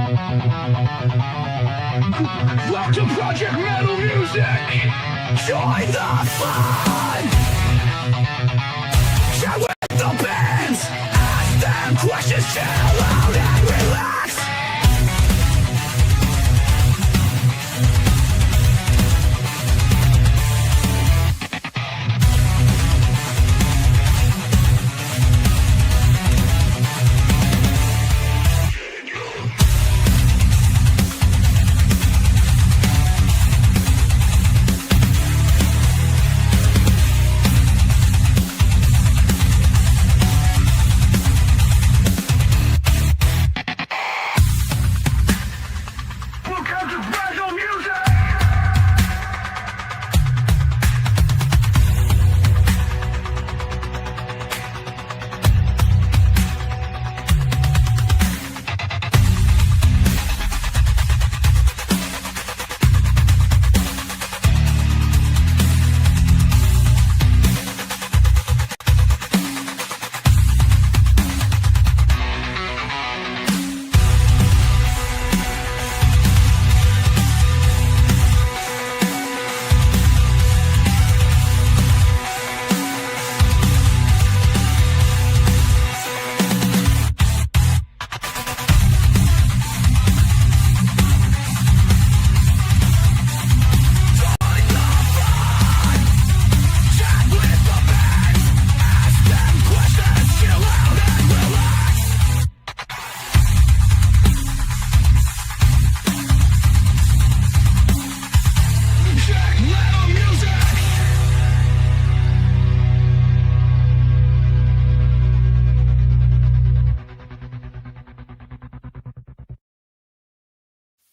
Welcome to Project Metal Music! Join the fun! Chat with the bands! Ask them questions, chill out and relax!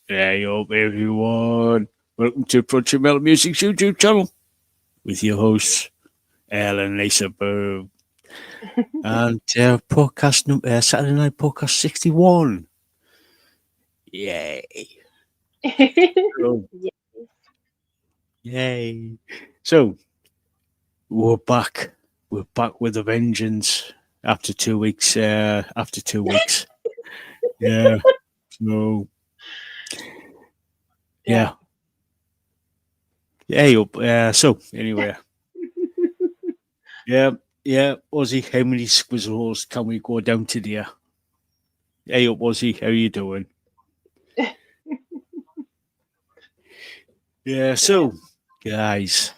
Hey up, everyone. Welcome to Project Metal Music's YouTube channel with your hosts, Ell and Lisaboo. And podcast Saturday Night Podcast 61. Yay. So, yay. So, we're back. We're back with a vengeance after 2 weeks. Yeah. So, yeah. Hey up. So, anyway. Yeah, Ozzy, how many squizzles can we go down to there? Hey up, Ozzy, how you doing? Yeah, so, guys,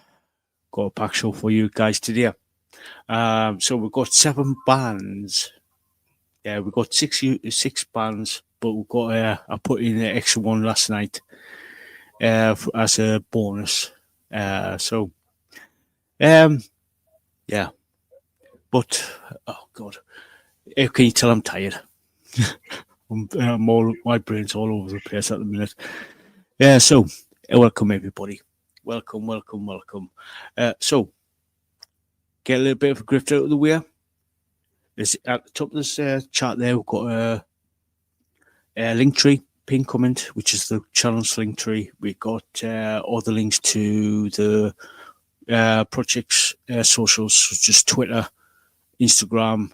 got a pack show for you guys today. So we've got 7 bands. Yeah, we've got six bands, but we've got I put in an extra one last night as a bonus. Yeah. But, oh, God. How can you tell I'm tired? My brain's all over the place at the minute. Yeah, so, welcome, everybody. Welcome. So, get a little bit of a grift out of the way. There's, at the top of this chart there, we've got a Linktree, pin comment, which is the channel's Linktree. We've got all the links to the project's socials, such as Twitter, Instagram.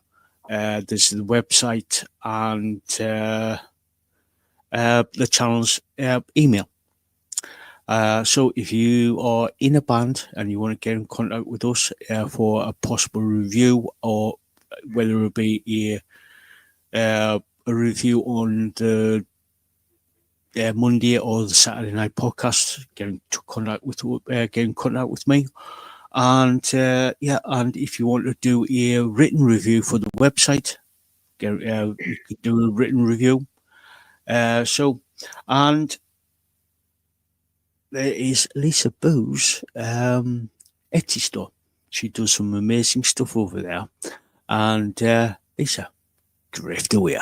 There's the website and the channel's email. So if you are in a band and you want to get in contact with us for a possible review, or whether it be a review on the Monday or the Saturday night podcast, get in contact with me. And and if you want to do a written review for the website, we could do a written review. And there is Lisaboo's Etsy store. She does some amazing stuff over there. And Lisa, drift away.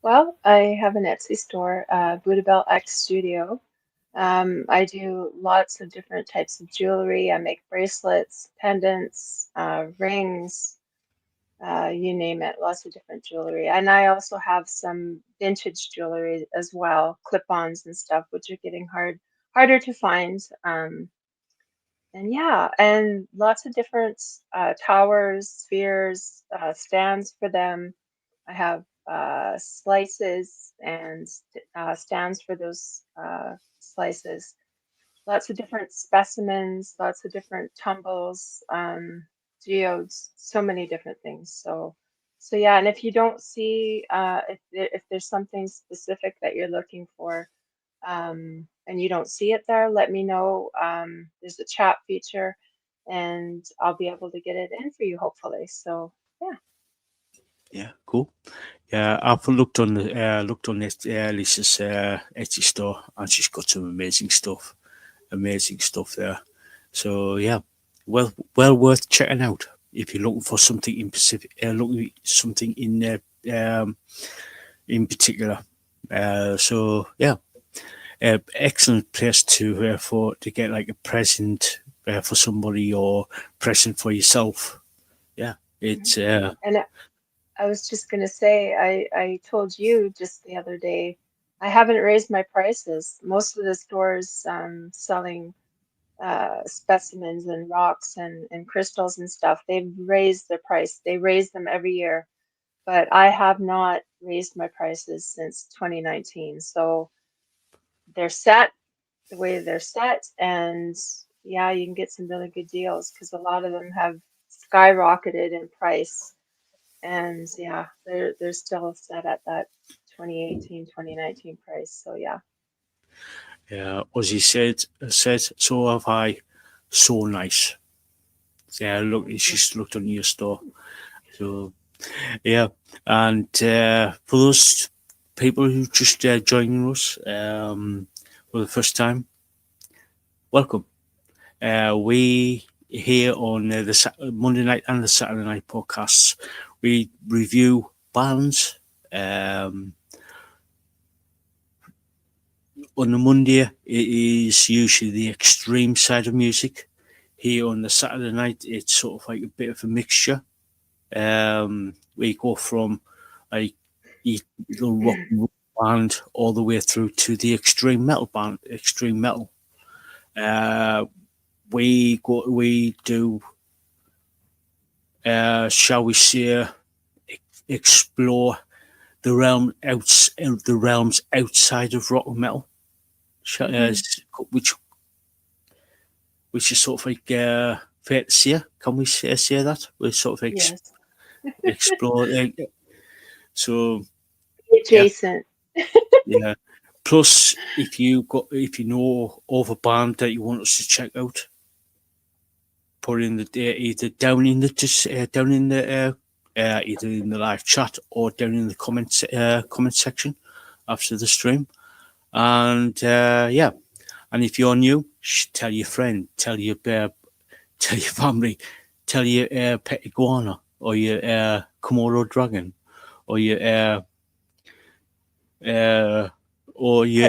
Well, I have an Etsy store, Buddha Bell X Studio. I do lots of different types of jewelry. I make bracelets, pendants, rings, you name it, lots of different jewelry. And I also have some vintage jewelry as well, clip-ons and stuff, which are getting harder to find. And yeah, and lots of different towers, spheres, stands for them. I have slices and stands for those slices. Lots of different specimens, lots of different tumbles, geodes, so many different things. So yeah, and if you don't see, if there's something specific that you're looking for, and you don't see it there, let me know. There's a chat feature, and I'll be able to get it in for you, hopefully. So yeah. Yeah, cool. Yeah, I've looked on this Lisa's Etsy store, and she's got some amazing stuff there. So yeah, well worth checking out if you're looking for something in specific, looking something in particular. So yeah, excellent place to get like a present for somebody or present for yourself. Yeah, it's And I was just going to say, I told you just the other day, I haven't raised my prices. Most of the stores selling specimens and rocks and crystals and stuff, they've raised their price. They raise them every year, but I have not raised my prices since 2019. So they're set the way they're set, and yeah, you can get some really good deals because a lot of them have skyrocketed in price. And yeah, they're still set at that 2018, 2019 price. So yeah. Ozzy said, so have I. So nice. Yeah, look, she's looked on your store. So yeah, and for those people who just joining us for the first time, welcome. We here on the Monday night and the Saturday night podcasts, we review bands. On the Monday, it is usually the extreme side of music. Here on the Saturday night, it's sort of like a bit of a mixture. We go from like the rock and roll band all the way through to the extreme metal. We do, shall we say, explore the realms outside of rock and metal, which is sort of like fair to say. Can we say that? We sort of Yes. explore. So Adjacent. yeah. Plus, if you know of a band that you want us to check out, put in the either down in the either in the live chat or down in the comment section after the stream, and yeah. And if you're new, tell your friend, tell your family, tell your pet iguana or your Komodo dragon or your Pet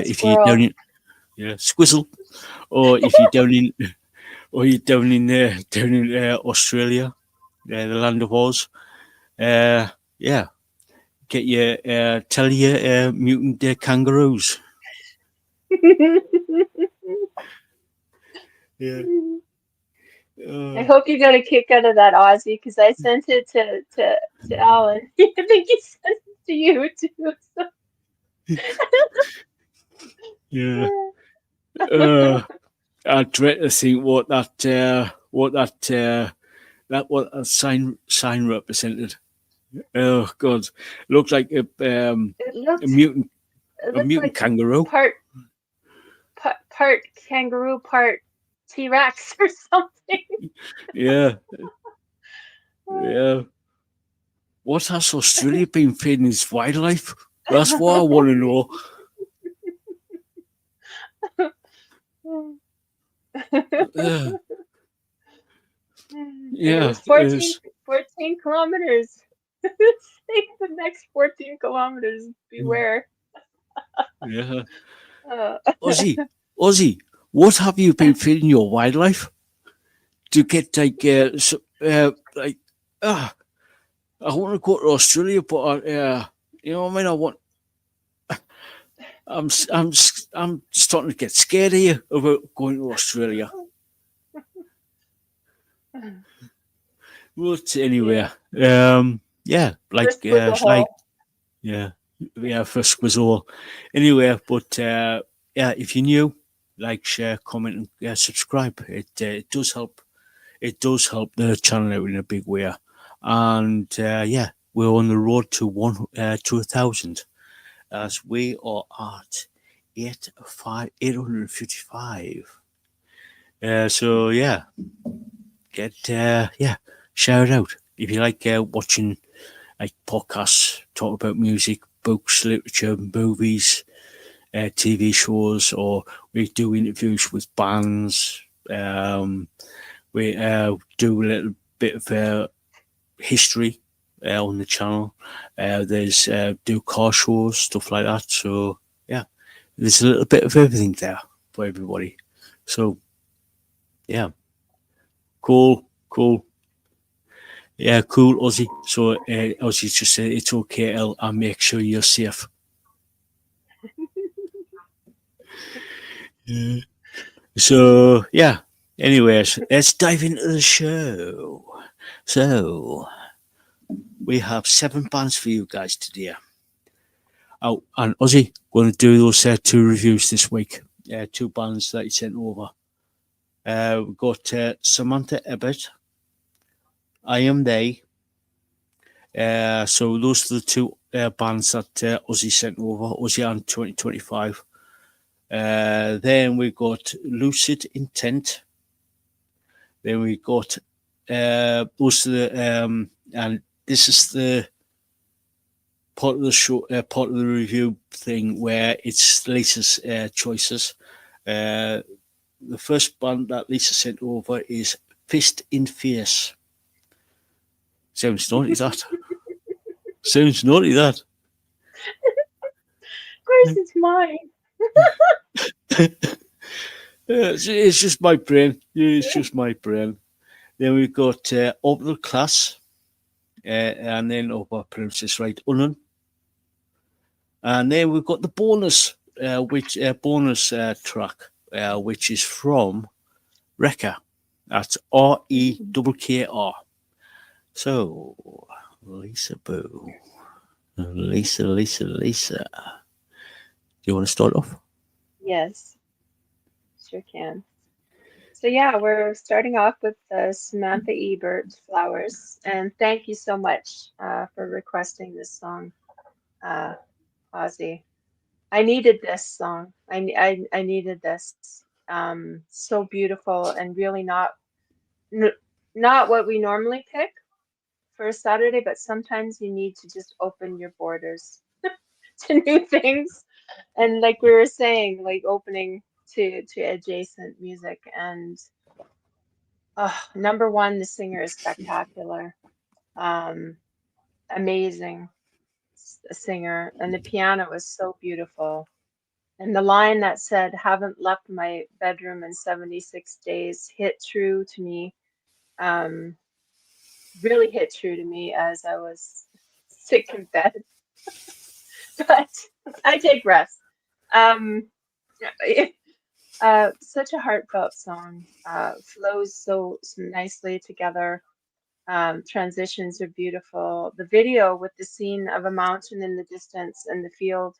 if you squirrel. down in Squizzel, or if you're down in Australia, the land of Oz. Yeah, get your tell your mutant kangaroos. Yeah. I hope you got a kick out of that, Ozzy, because I sent it to Alan. I think he sent it to you too. Yeah. I dread to think what that sign represented. Oh God, looked like It a looked mutant like kangaroo. part kangaroo, part T-Rex or something. Yeah, yeah. What has Australia been feeding its wildlife? That's what I want to know. And it Yeah, was 14 kilometers. Take the next 14 kilometers. Beware. yeah. Uh, Ozzy, what have you been feeding your wildlife to get like I want to go to Australia, but you know what I mean. I'm starting to get scared here about going to Australia. But anyway, yeah, like First Squizzel hole. Yeah, for Squizzel. Anyway, but yeah, if you're new, like, share, comment, and subscribe. It does help. It does help the channel out in a big way. And yeah, we're on the road to 1,000, as we are at 855. So yeah, yeah, share it out if you like watching like podcasts, talk about music, books, literature, movies, TV shows, or we do interviews with bands. We do a little bit of history on the channel. There's do car shows, stuff like that. So yeah, there's a little bit of everything there for everybody. So yeah, cool. Yeah, cool, Ozzy. So Ozzy just said it's okay, El, and make sure you're safe. Yeah. So yeah. Anyways, let's dive into the show. So we have 7 bands for you guys today. Oh, and Ozzy, going to do those 2 reviews this week. 2 bands that he sent over. We've got Samantha Ebert, I Am They. So those are the 2 bands that Ozzy sent over. Ozzy and 2025. Then we got Lucid Intent. Then we got those are the and this is the part of the show, part of the review thing where it's Lisa's choices. The first band that Lisa sent over is Fistinface. Sounds naughty, that. Sounds naughty, that. Of course, it's mine. It's just my brain. It's just my brain. Then we've got Orbital Class, and then, hope I pronounce this right, Unen. And then we've got the bonus, bonus track, which is from Rekkr. That's Rekkr. So, Lisaboo. Lisa. Do you want to start off? Yes, sure can. So yeah, we're starting off with Samantha Ebert, Flowers, and thank you so much for requesting this song, uh, Ozzy. I needed this song. I needed this. So beautiful and really n not what we normally pick for a Saturday, but sometimes you need to just open your borders to new things. And like we were saying, like opening to adjacent music. And number one, the singer is spectacular. Um, Amazing singer, and the piano was so beautiful. And the line that said, "Haven't left my bedroom in 76 days" hit true to me. Um, Really hit true to me as I was sick in bed. But I digress. Um, Such a heartfelt song. Flows so nicely together. Transitions are beautiful. The video with the scene of a mountain in the distance and the field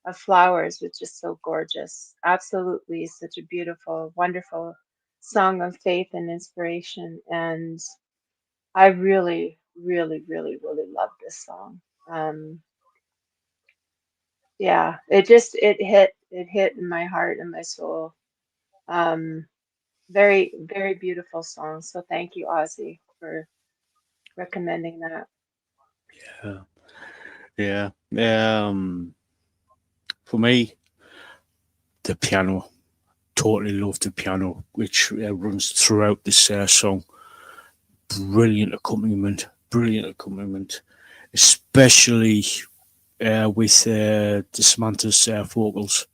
of flowers was just so gorgeous. Absolutely, such a beautiful, wonderful song of faith and inspiration. And I really love this song. Um, yeah, it hit in my heart and my soul. Um, very beautiful song. So thank you, Ozzy, for recommending that. Yeah. For me, the piano. Totally love the piano, which runs throughout this song. Brilliant accompaniment, especially with the Samantha's vocals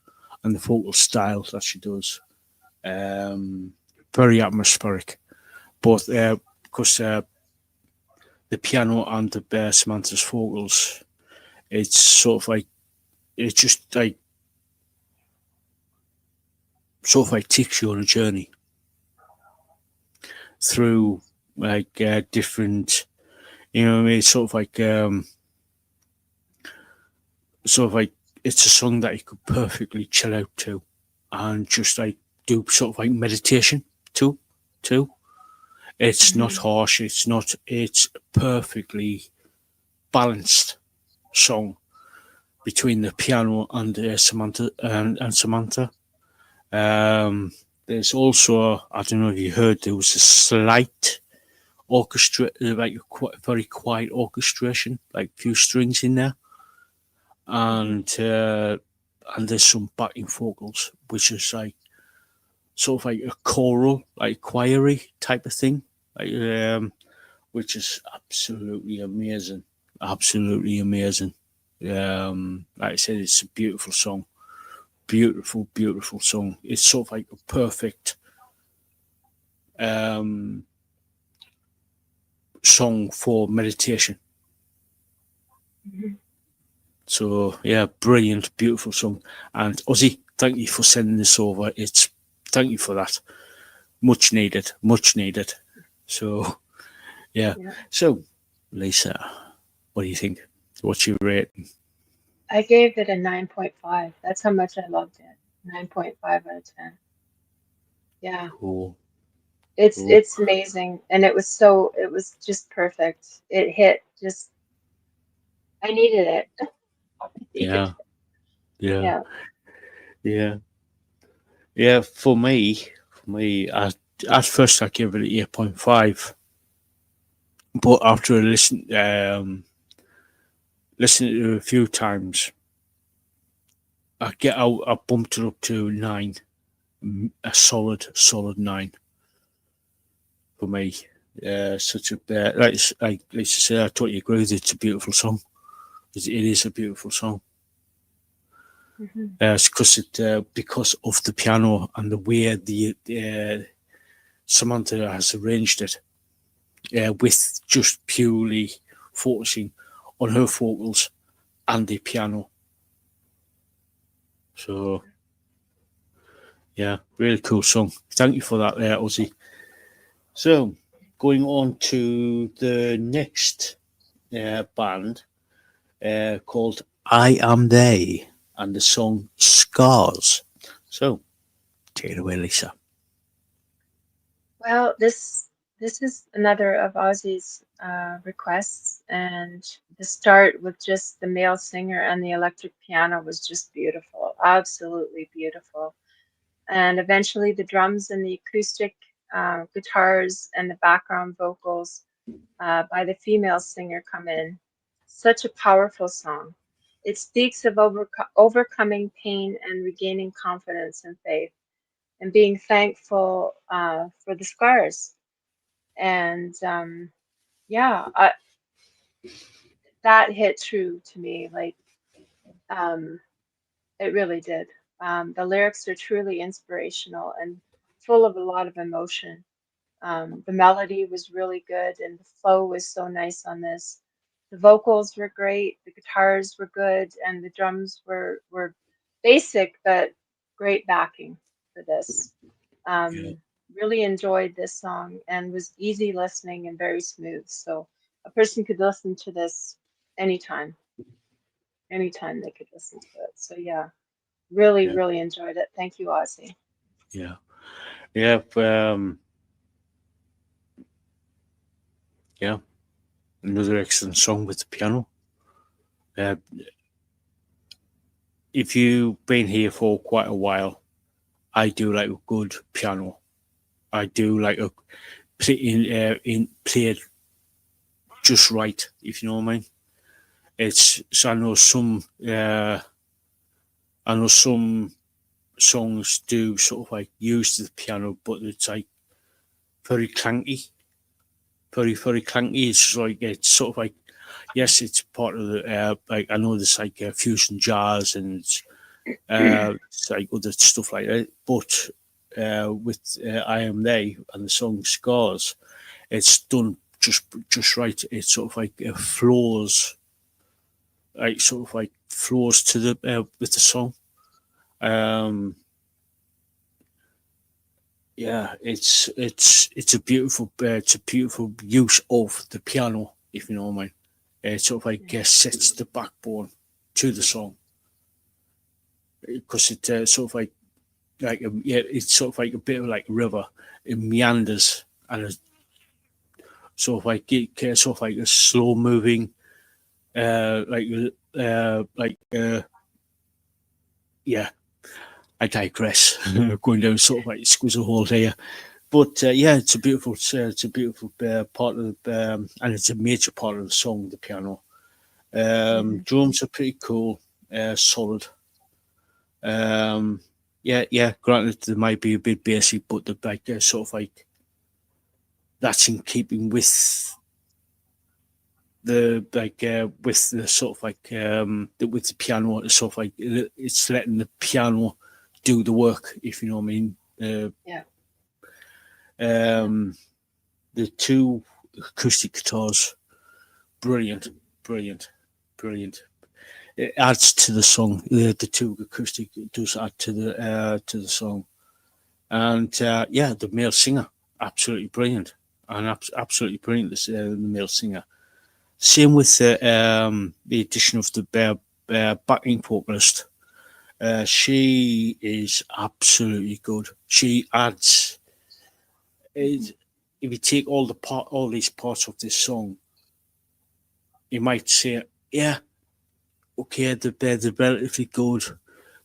and the vocal style that she does. Very atmospheric, both because the piano and the Samantha's vocals. It's sort of like it just like sort of like takes you on a journey through like different, you know what I mean? It's sort of like sort of like it's a song that you could perfectly chill out to, and just like do sort of like meditation too. It's not harsh. It's perfectly balanced song between the piano and Samantha and Samantha. There's also, I don't know if you heard, there was a slight orchestra, like a very quiet orchestration, like a few strings in there, and there's some backing vocals, which is like sort of like a choral, like choiry type of thing, like which is absolutely amazing, absolutely amazing. Like I said, it's a beautiful song, beautiful song. It's sort of like a perfect song for meditation. So yeah, brilliant, beautiful song. And Ozzy, thank you for sending this over. Thank you for that. Much needed. So yeah. So Lisa, what do you think? What's your rating? I gave it a 9.5. That's how much I loved it. 9.5 out of 10. Yeah. Cool. It's amazing. And it was just perfect. It hit just, I needed it. Yeah. For me, at first I gave it an 8.5, but after listening to it a few times, I bumped it up to 9, a solid 9 for me. Such a like Lisa said, I totally agree with it. It's a beautiful song. It is a beautiful song. It's because of the piano and the way the Samantha has arranged it, with just purely focusing on her vocals and the piano. So, yeah, really cool song. Thank you for that, Ozzy. So, going on to the next band called I Am They, and the song Scars. So, take it away, Lisa. Well, this is another of Ozzy's requests, and the start with just the male singer and the electric piano was just beautiful, absolutely beautiful. And eventually, the drums and the acoustic guitars and the background vocals by the female singer come in. Such a powerful song. It speaks of overcoming pain and regaining confidence and faith, and being thankful for the scars. And that hit true to me. Like, it really did. The lyrics are truly inspirational and full of a lot of emotion. The melody was really good, and the flow was so nice on this. The vocals were great, the guitars were good, and the drums were basic but great backing for this. Really enjoyed this song and was easy listening and very smooth. So a person could listen to this anytime. Anytime they could listen to it. So yeah, really enjoyed it. Thank you, Ozzy. Yeah. Another excellent song with the piano. If you've been here for quite a while, I do like a good piano. I do like a played just right, if you know what I mean. I know some songs do sort of like use the piano, but it's like very clanky, very clanky. It's sort of like, yes, it's part of the like, I know there's like fusion jazz and it's like other stuff like that, but with I Am They and the song Scars, it's done just right. It's sort of like flows, like sort of like flows to the with the song. It's a beautiful use of the piano, if you know what I mean. It sort of like sets the backbone to the song, because it's sort of like it's sort of like a bit of like a river. It meanders, and it's sort of like sort of like a slow moving, like yeah. I digress. Going down sort of like Squizzel hole here, but yeah, it's a beautiful part of the, and it's a major part of the song. The piano, drums are pretty cool, solid. Yeah. Granted, they might be a bit basic, but they're like sort of like that's in keeping with the with the sort of like with the piano. It's sort of like it's letting the piano do the work, if you know what I mean. Yeah. The two acoustic guitars, brilliant. It adds to the song. The two acoustic does add to the song, and yeah, the male singer, absolutely brilliant, and absolutely brilliant. The male singer. Same with the addition of the backing vocalist. She is absolutely good. She adds. If you take all these parts of this song, you might say, yeah, okay, they're relatively good,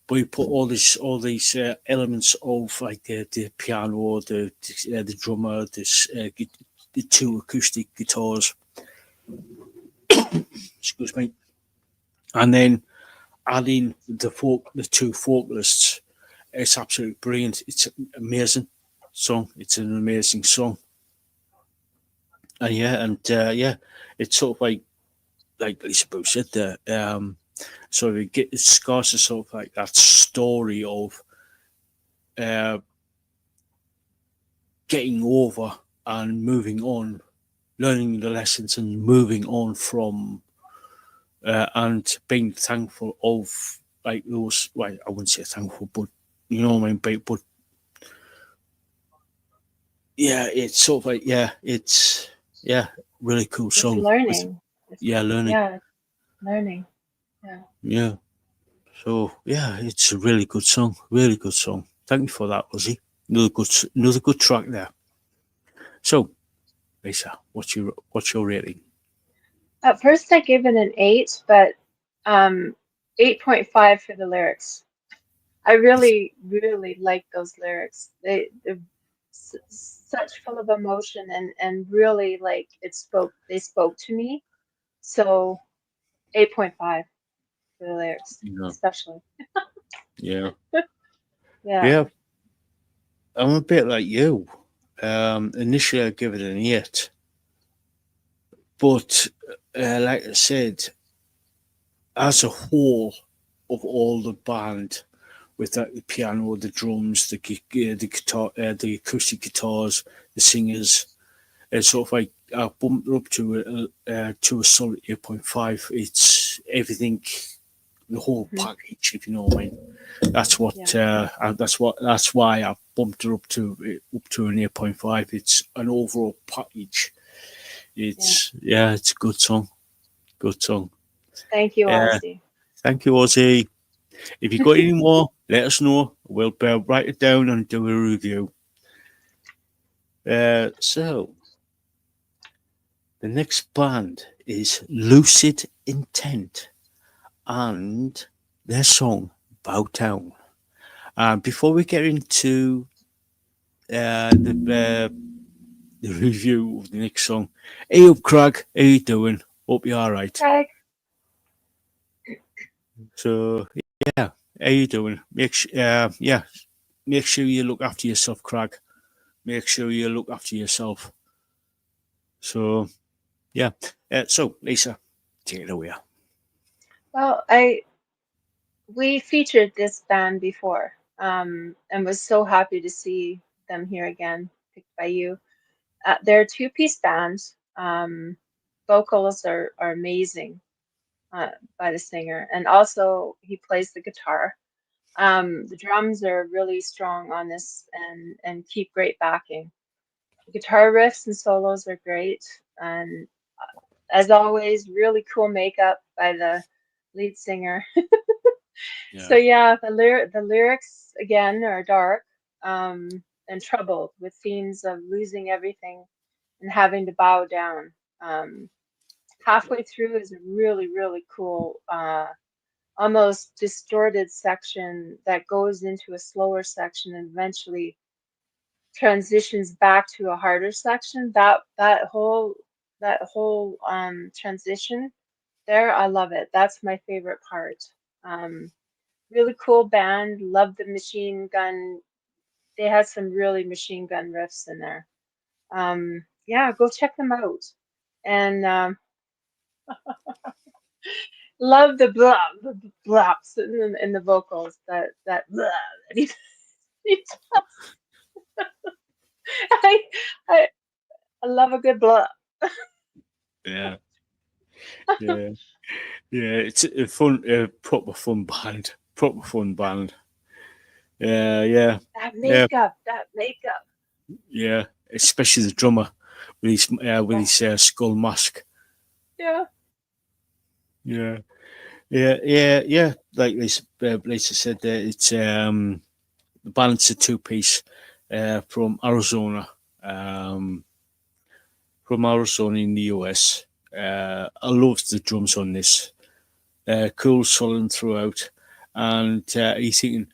but you put all these elements of like the piano, the drummer, the two acoustic guitars, excuse me, and then adding the two vocalists. It's absolutely brilliant. It's an amazing song. It's an amazing song. And yeah, it's sort of like Lisaboo said there. So it scars sort of like that story of uh, getting over and moving on, learning the lessons and moving on from, and being thankful of like those. Well, I wouldn't say thankful, but you know what I mean. But yeah, it's sort of like it's really cool It's song. learning. Learning. Yeah, learning. Yeah. Yeah. So yeah, it's a really good song. Really good song. Thank you for that, Lizzie. Another good track there. So, Lisa, what's your rating? At first, I gave it an 8, but 8.5 for the lyrics. I really, really like those lyrics. They're such full of emotion and really like they spoke to me. So 8.5 for the lyrics, Yeah. especially. Yeah. Yeah. Yeah. I'm a bit like you. Initially, I give it an 8, but like I said, as a whole of all the band, with the piano, the drums, the guitar, the acoustic guitars, the singers, it's sort of like I bumped it up to a solid 8.5. It's everything, the whole package, if you know what I mean. That's what. That's why I bumped it up to an 8.5. It's an overall package. It's it's a good song. Good song. Thank you, Ozzy. Thank you, Ozzy. If you got any more, let us know. We'll write it down and do a review. So the next band is Lucid Intent and their song Bow Down. Before we get into the review of the next song, hey up, Craig, how you doing? Hope you're all right. Craig. So yeah, how you doing? Make sure you look after yourself, Craig. Make sure you look after yourself. So yeah, so Lisa, take it away. Well, we featured this band before, and was so happy to see them here again, picked by you. They're a two-piece band. Vocals are amazing by the singer, and also he plays the guitar. The drums are really strong on this and keep great backing. The guitar riffs and solos are great, and as always, really cool makeup by the lead singer. So Yeah. yeah, the lyrics again are dark, and troubled with themes of losing everything and having to bow down. Halfway through is a really cool, almost distorted section that goes into a slower section and eventually transitions back to a harder section. That whole transition there, I love it. That's my favorite part. Um, Really cool band. Love the machine gun. They had some really machine gun riffs in there. Yeah, go check them out. And love the blah, the blaps in the vocals. That blah that he does. I, I I love a good blah. Yeah. Yeah. Yeah. It's a fun, proper fun band. Proper fun band. Yeah. Yeah. That Yeah. makeup, that makeup. Yeah. Especially the drummer with Oh, his skull mask. yeah. Yeah. Yeah. Yeah. Yeah. Like Lisa said, there it's the band's a two piece from Arizona. Um, from Arizona in the US. I love the drums on this. Cool, solid throughout. And you're thinking,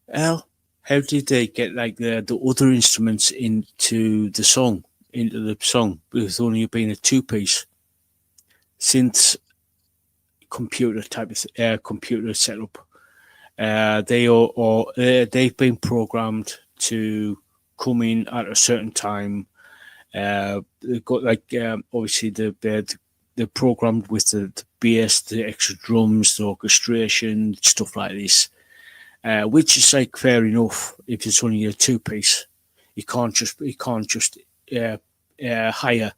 well, how did they get like the other instruments into the song, with only being a two piece? Since computer type of computer setup, they've been programmed to come in at a certain time. They've got like obviously they're programmed with the bass, the extra drums, the orchestration, stuff like this. Which is like fair enough if it's only a two piece. You can't just uh, hire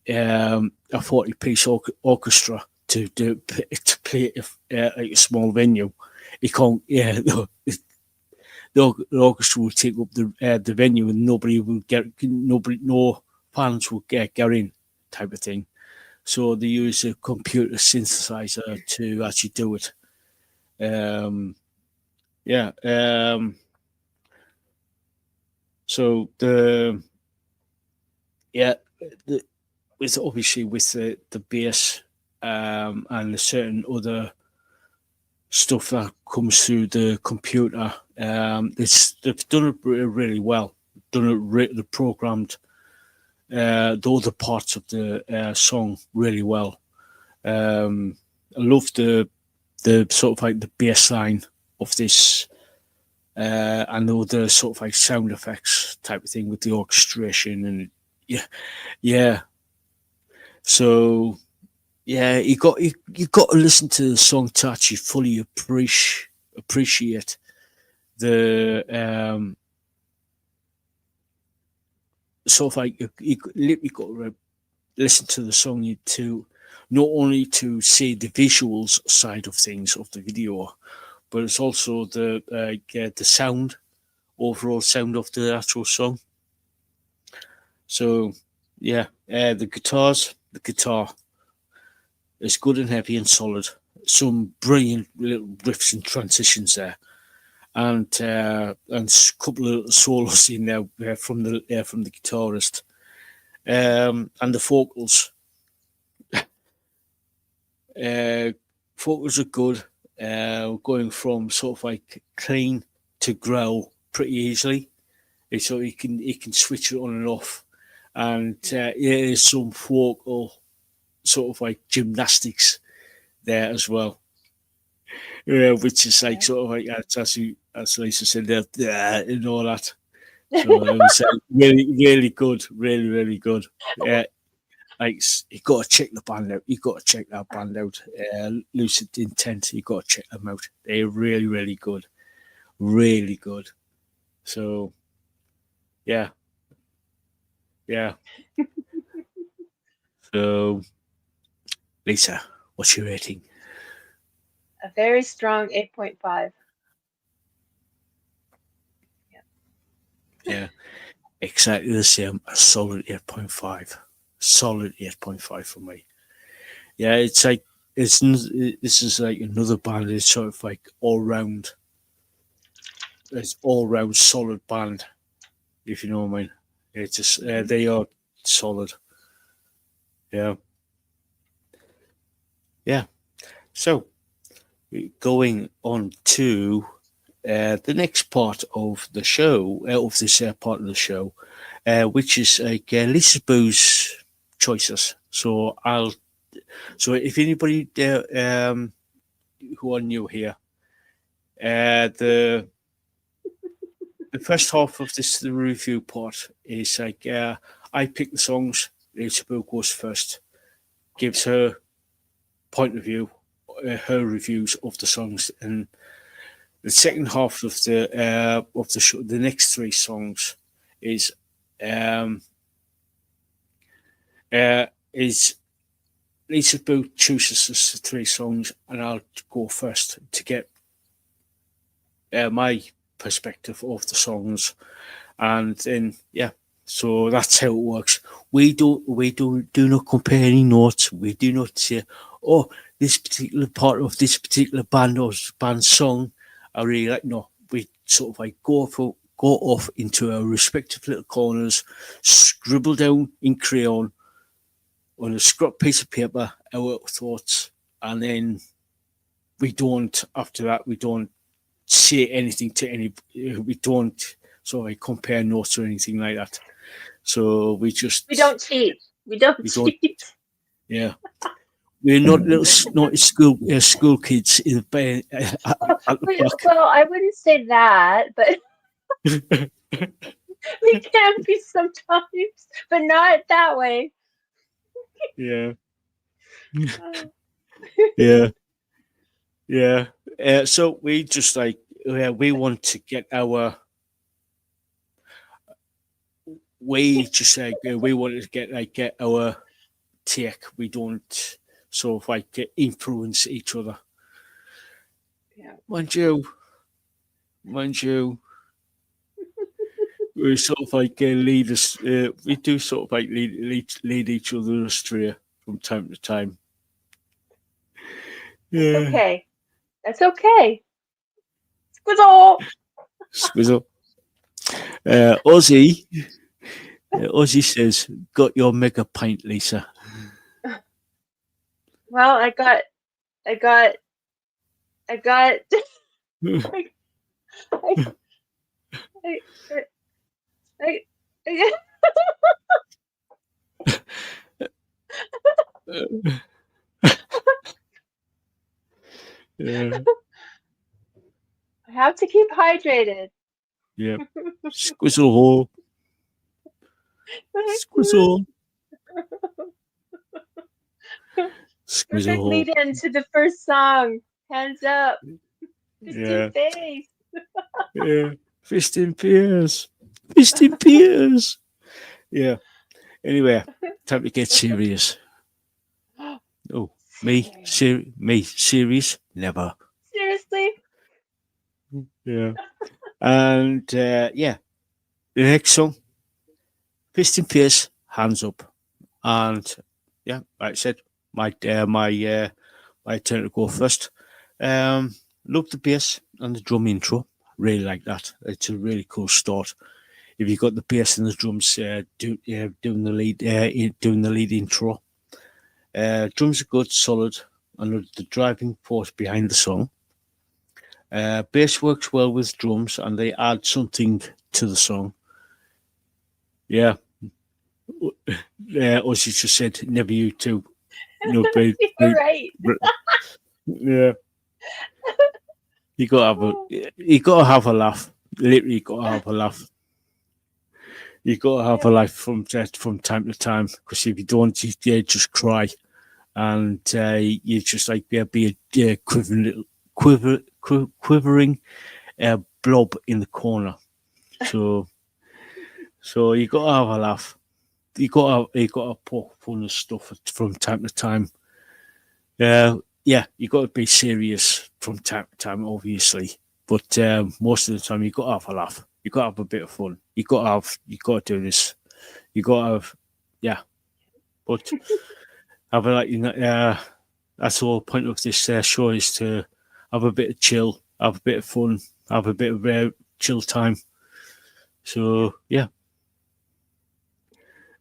a 40-piece orchestra to play like a small venue. You can't. Yeah, the orchestra will take up the venue, and no fans will get in, type of thing. So they use a computer synthesizer to actually do it. Um, yeah. So yeah, the, with obviously with the bass and a certain other stuff that comes through the computer, they've done it really well. Done it the programmed the other parts of the song really well. I love the sort of like the bass line of this and all the sort of like sound effects type of thing with the orchestration and yeah. So yeah, you got to listen to the song to actually fully appreciate the sort of like you literally got to listen to the song to not only to see the visuals side of things of the video, but it's also the sound, overall sound of the actual song. So yeah, the guitar is good and heavy and solid. Some brilliant little riffs and transitions there, and a couple of little solos in there from the guitarist, and the vocals. Uh, Vocals are good. Going from sort of like clean to growl pretty easily, so you can switch it on and off, and there's some vocal sort of like gymnastics there as well. Yeah, which is like Yeah. sort of like as Lisa said there, and all that. So it was really good, really good. Yeah, like you got to check the band out. You got to check that band out. Lucid Intent. You got to check them out. They're really good, really good. So yeah, yeah. So Lisa, what's your rating? A very strong 8.5. Yeah. Yeah, exactly the same. A solid 8.5. Solid 8.5 for me. Yeah, it's like this is like another band. It's sort of like all round. It's all round solid band, if you know what I mean. It's just they are solid. Yeah. So going on to the next part of the show, of this part of the show, which is like Lisaboo's choices. So if anybody who are new here, the first half of the review part is like I pick the songs. Lisaboo goes first, gives her point of view, her reviews of the songs, and the second half of the show, the next three songs, is Lisaboo chooses us the three songs, and I'll go first to get my perspective of the songs, and then so that's how it works. We do not compare any notes. We do not say, oh, this particular part of this particular band or band song I really like. No, we sort of like go off into our respective little corners, scribble down in crayon on a scrap piece of paper our thoughts, and then we don't say anything to any. We don't sort of like compare notes or anything like that. So we don't cheat. We don't cheat. Yeah, we're not not school kids in the band at the back. Well, I wouldn't say that, but we can be sometimes, but not that way. Yeah. Yeah. So we just like we want to get our. We just like we wanted to get our take. We don't sort of like influence each other. Yeah. Mind you. We sort of like lead us. We do sort of like lead each other astray from time to time. That's okay. That's okay. Squizzel. Ozzy. Ozzy says, "Got your mega pint, Lisa." Well, I got. Yeah. I have to keep hydrated. Yeah. Squizzel hole. Squizzel. Perfect lead into the first song. Hands up. Fistinface. Yeah. Fistinface. Fistinface. Yeah. Anyway, time to get serious. Oh, me serious? Never. Seriously? Yeah. And the next song, Fistinface, Hands Up. And like I said, my turn to go first. Love the bass and the drum intro. Really like that. It's a really cool start. If you got the bass and the drums doing the lead intro. Drums are good, solid, and the driving force behind the song. Bass works well with drums, and they add something to the song. Yeah. Ozzy just said, "Never you two." No, You're right. Yeah. You gotta have a laugh. Literally, you gotta have a laugh. You gotta have a laugh from time to time, because if you don't, you just cry, and you just like be a quivering blob in the corner. So you gotta have a laugh. You gotta poke fun and stuff from time to time. You got to be serious from time to time, obviously, but most of the time you got to have a laugh. You got to have a bit of fun. You got to do this. You got to have, but have a that's the whole point of this show, is to have a bit of chill, have a bit of fun, have a bit of chill time. So yeah,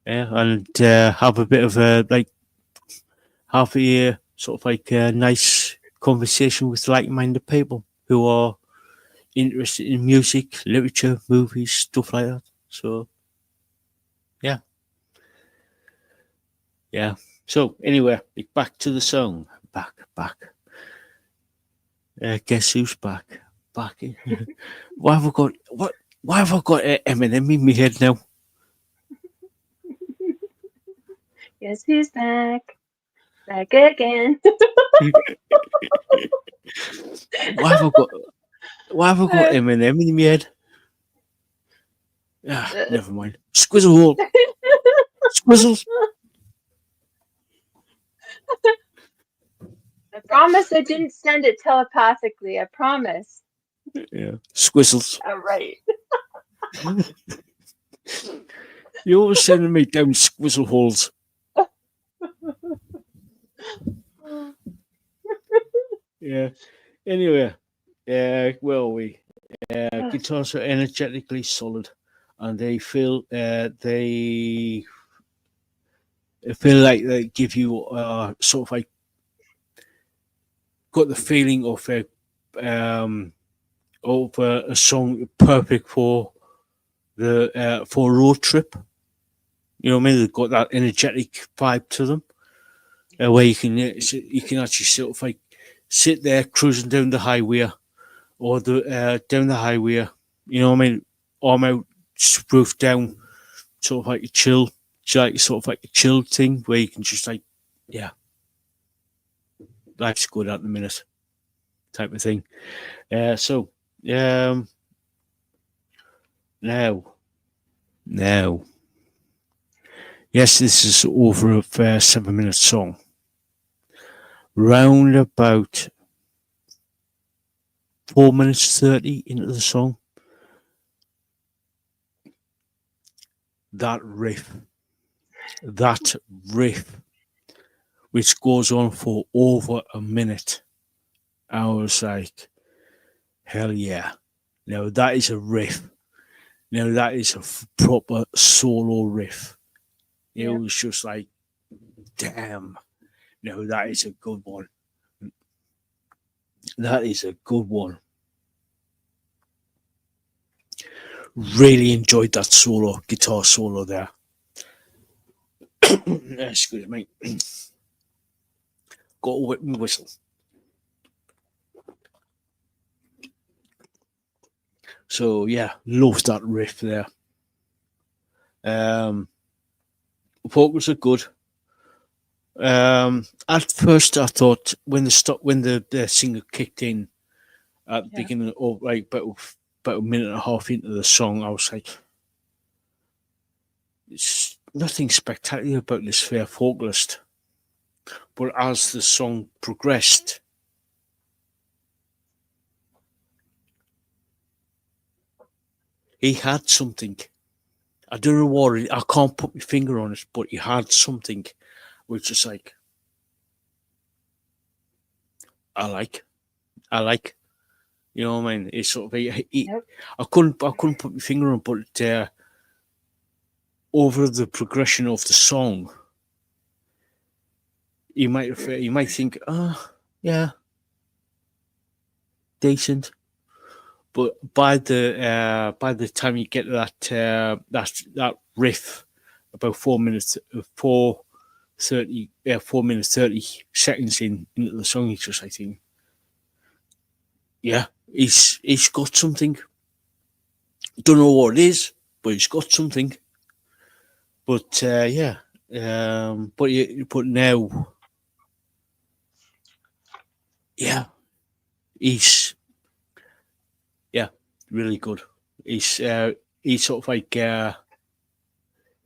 and have a bit of like half a year, sort of like a nice conversation with like-minded people who are interested in music, literature, movies, stuff like that. So yeah. So anyway, back to the song. Back. Guess who's back? Back. Why have I got what? Why have I got Eminem in my head now? Guess who's back? Back again. Why have I got Eminem in my head? Never mind. Squizzel hole. Squizzles. I promise I didn't send it telepathically. I promise. Yeah. Squizzles. All right. You're always sending me down squizzle holes. Yeah. Anyway, guitars are energetically solid, and they feel like they give you sort of like got the feeling of a song perfect for the for a road trip. You know what I mean? They've got that energetic vibe to them, where you can actually sort of like sit there cruising down the highway, or down the highway. You know what I mean? Arm out, roof down, sort of like a chill, sort of like a chill thing where you can just like, yeah, life's good at the minute, type of thing. So now, yes, this is over a 7-minute song. Round about 4 minutes 30 into the song, that riff, which goes on for over a minute, I was like, hell yeah. Now that is a riff. Now that is a proper solo riff. It was just like, damn. Now that is a good one. That is a good one. Really enjoyed that guitar solo there. Excuse me. Got a wet whistle. So yeah, love that riff there. Vocals are good. At first, I thought when the singer kicked in at the beginning, or like about a minute and a half into the song, I was like, "It's nothing spectacular about this fair vocalist." But as the song progressed, he had something. I don't know what I can't put my finger on it, but he had something which is like, I like. You know what I mean? It's sort of I couldn't put my finger on, but over the progression of the song, you might think, yeah, decent. But by the time you get to that riff, about 4 minutes 30 seconds into the song, it's just like thinking, yeah, he's got something. Don't know what it is, but he's got something. But yeah, but now, yeah, he's really good. He's sort of like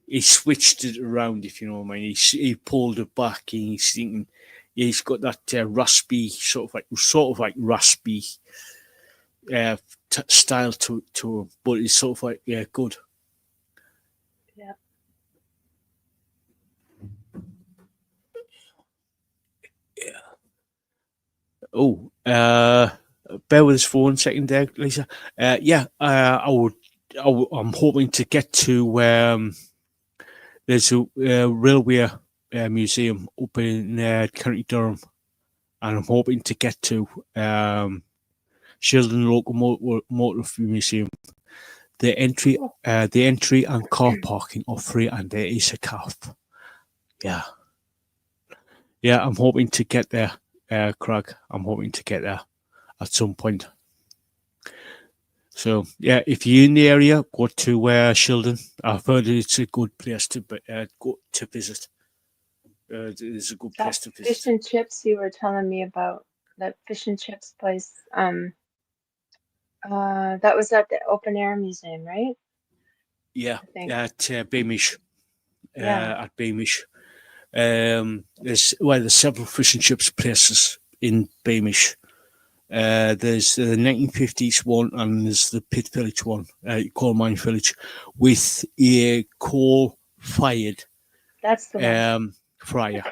he switched it around, if you know what I mean. He pulled it back, and he's thinking, he's got that raspy sort of like raspy style to him, but it's sort of like good. Yeah. Yeah. Oh, bear with us for 1 second there, Lisa. Yeah, I'm hoping to get to there's a railway museum up in County Durham, and I'm hoping to get to Shildon Locomotive Museum. The entry and car parking are free, and there is a calf. Yeah, I'm hoping to get there, Craig. I'm hoping to get there at some point. So yeah, if you're in the area, go to Shildon. I've heard it's a good place to go to visit. It's a good That place to fish visit. and chips you were telling me about, that fish and chips place. That was at the open air museum, right? Yeah, I think. at Beamish. Yeah. At Beamish. There's several fish and chips places in Beamish. There's the 1950s one, and there's the Pit Village one, coal mine village, with a coal-fired That's the one. fryer.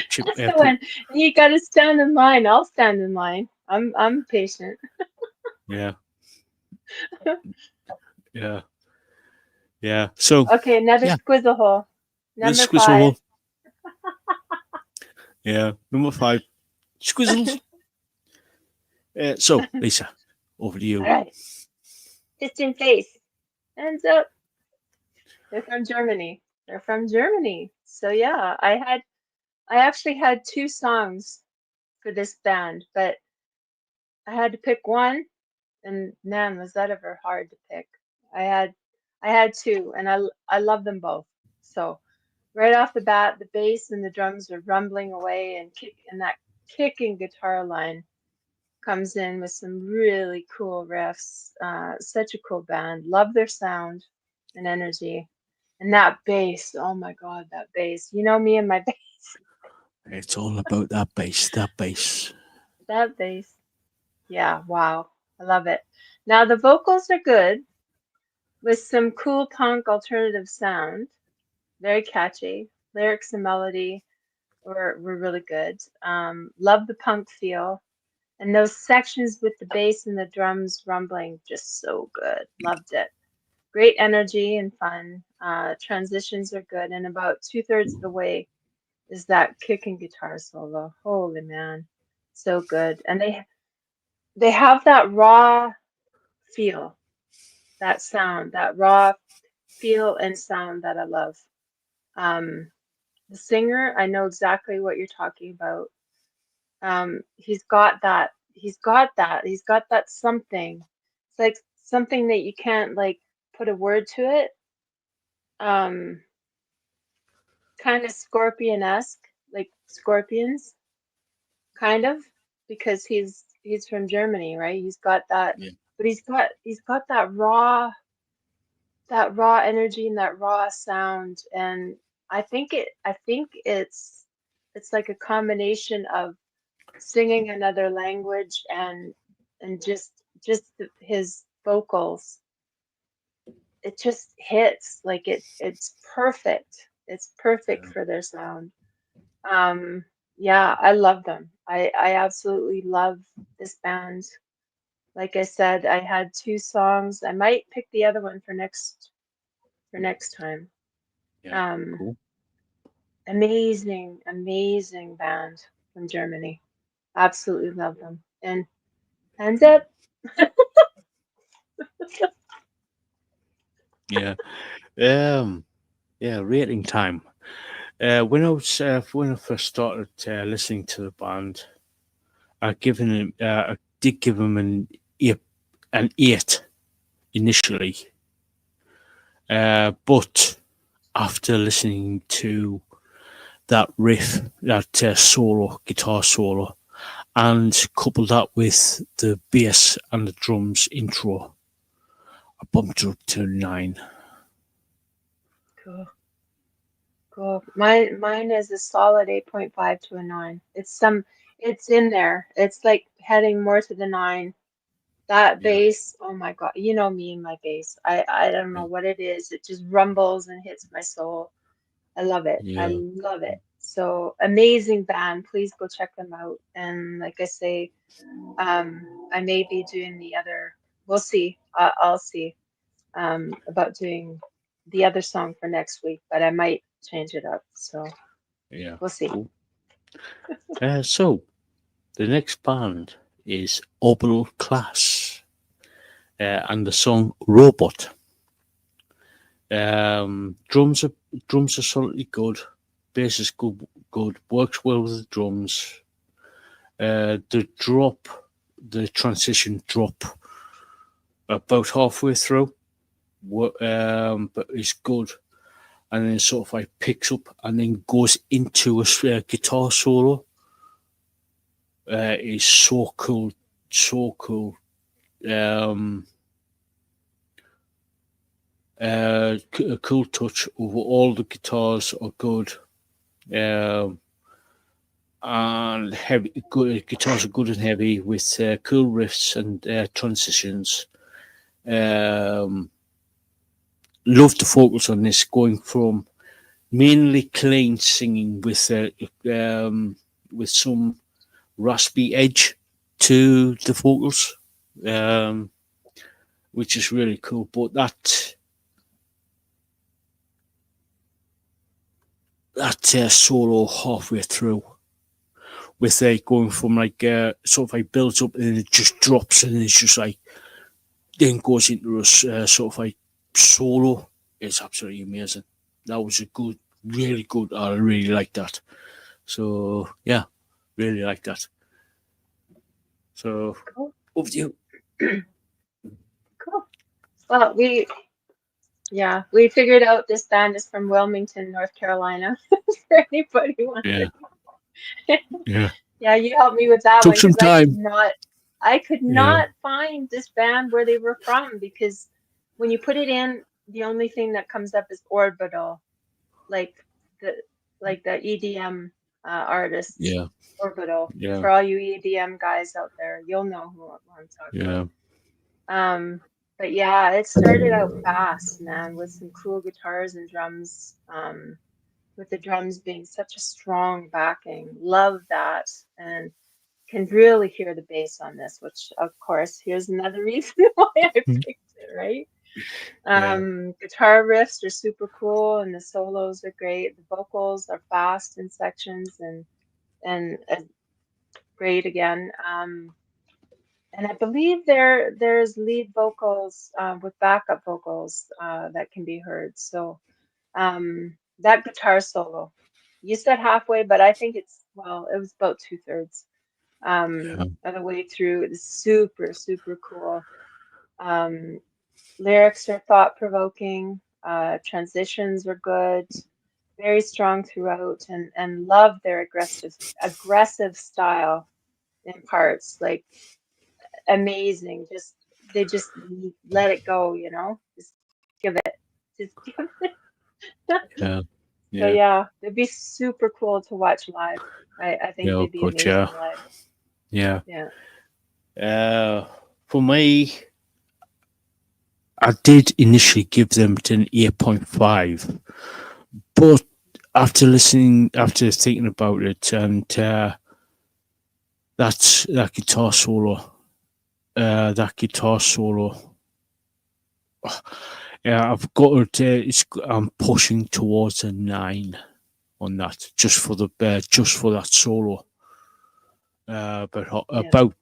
Chip, That's the one. You got to stand in line. I'll stand in line. I'm patient. Yeah, yeah. So Okay, another yeah, squizzle hole. there's Number Squizzel 5. hole. Yeah, number 5, Squizzles. So Lisa, over to you. All right. Fistinface. Hands up. They're from Germany. So yeah, I actually had 2 songs for this band, but I had to pick one, and man, was that ever hard to pick. I had 2, and I love them both. So right off the bat, the bass and the drums are rumbling away, and that kicking guitar line comes in with some really cool riffs. Such a cool band. Love their sound and energy. And that bass, oh my God, that bass. You know me and my bass. It's all about that bass. That bass. That bass. Yeah, wow. I love it. Now the vocals are good with some cool punk alternative sound. Very catchy. Lyrics and melody were really good. Love the punk feel. And those sections with the bass and the drums rumbling, just so good. Loved it. Great energy and fun. Transitions are good. And about 2/3 of the way is that kicking guitar solo. Holy man. So good. And they have that raw feel, that sound, that raw feel and sound that I love. The singer, I know exactly what you're talking about. He's got that. He's got that something. It's like something that you can't like put a word to it. Um, Kind of scorpion-esque, like scorpions, kind of, because he's from Germany, right? He's got that, Yeah. but he's got that raw energy and that raw sound, and I think it's like a combination of singing another language and his vocals. It just hits like it's perfect. It's perfect for their sound. Um, yeah, I love them. I absolutely love this band. Like I said, I had 2 songs. I might pick the other one for next time. Yeah. Um, Cool. amazing band from Germany. Absolutely love them. And hands up. Yeah. Yeah. Rating time. When I first started listening to the band, I did give him an 8 initially, but after listening to that riff, that guitar solo, and couple that with the bass and the drums intro, I bumped it up to 9. Cool. Cool. Mine is a solid 8.5 to a 9. It's in there. It's like heading more to the 9. That Yeah. bass, oh my God, you know me and my bass. I don't know what it is. It just rumbles and hits my soul. I love it. I Yeah. love it. So amazing band. Please go check them out. And like I say, I may be doing the other. We'll see. I'll see about doing the other song for next week, but I might change it up. So Yeah. we'll see. Cool. So the next band is Orbital Class, and the song Robot. Drums are solidly good. Bass is good. Works well with the drums. The transition drop about halfway through, but it's good. And then sort of like picks up and then goes into a guitar solo. It's so cool, so cool. A cool touch over all the guitars are good. And heavy, good guitars are good and heavy with cool riffs and transitions. Love the focus on this, going from mainly clean singing with some raspy edge to the vocals, which is really cool. But that solo halfway through, with going from like sort of like builds up and then it just drops and it's just like then goes into a sort of like solo. It's absolutely amazing. That was a good, really good. I really like that. So yeah, really like that. So Cool. over to you. Cool. Well, we figured out this band is from Wilmington, North Carolina. For anybody wondering. Yeah. Yeah, you helped me with that Took one some because time. I could not find this band where they were from, because when you put it in, the only thing that comes up is Orbital, like the EDM artists. Yeah. Orbital. Yeah. For all you EDM guys out there, you'll know who I'm talking about. But yeah, it started out fast, man, with some cool guitars and drums. With the drums being such a strong backing. Love that. And can really hear the bass on this, which of course, here's another reason why I picked it, right? Guitar riffs are super cool and the solos are great. The vocals are fast in sections and great again. And I believe there's lead vocals with backup vocals that can be heard. So that guitar solo, you said halfway, but I think it was about 2/3 of the way through. It's super, super cool. Lyrics are thought-provoking. Transitions are good. Very strong throughout, and love their aggressive style in parts. Like amazing. They just let it go, Just give it. Just give it. Yeah. So yeah, it'd be super cool to watch live. I think they'd be But amazing live. Yeah. Yeah. For me, I did initially give them an 8.5, but after thinking about it, and that guitar solo, yeah, I've got it. I'm pushing towards a 9 on that, just for that solo. But about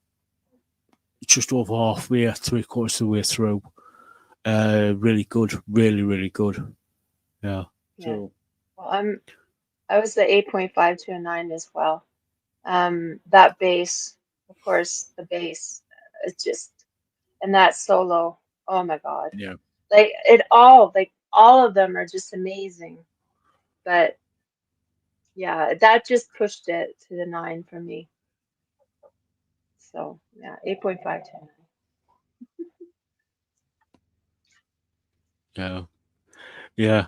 just over halfway, 3/4 of the way through. Really good, really, really good. Yeah. So, well, I was the 8.5 to a 9 as well. That bass, of course, the bass is just, and that solo, oh my God. yeah. Like all of them are just amazing. But yeah, that just pushed it to the 9 for me. So yeah, 8.5 to 9. Yeah.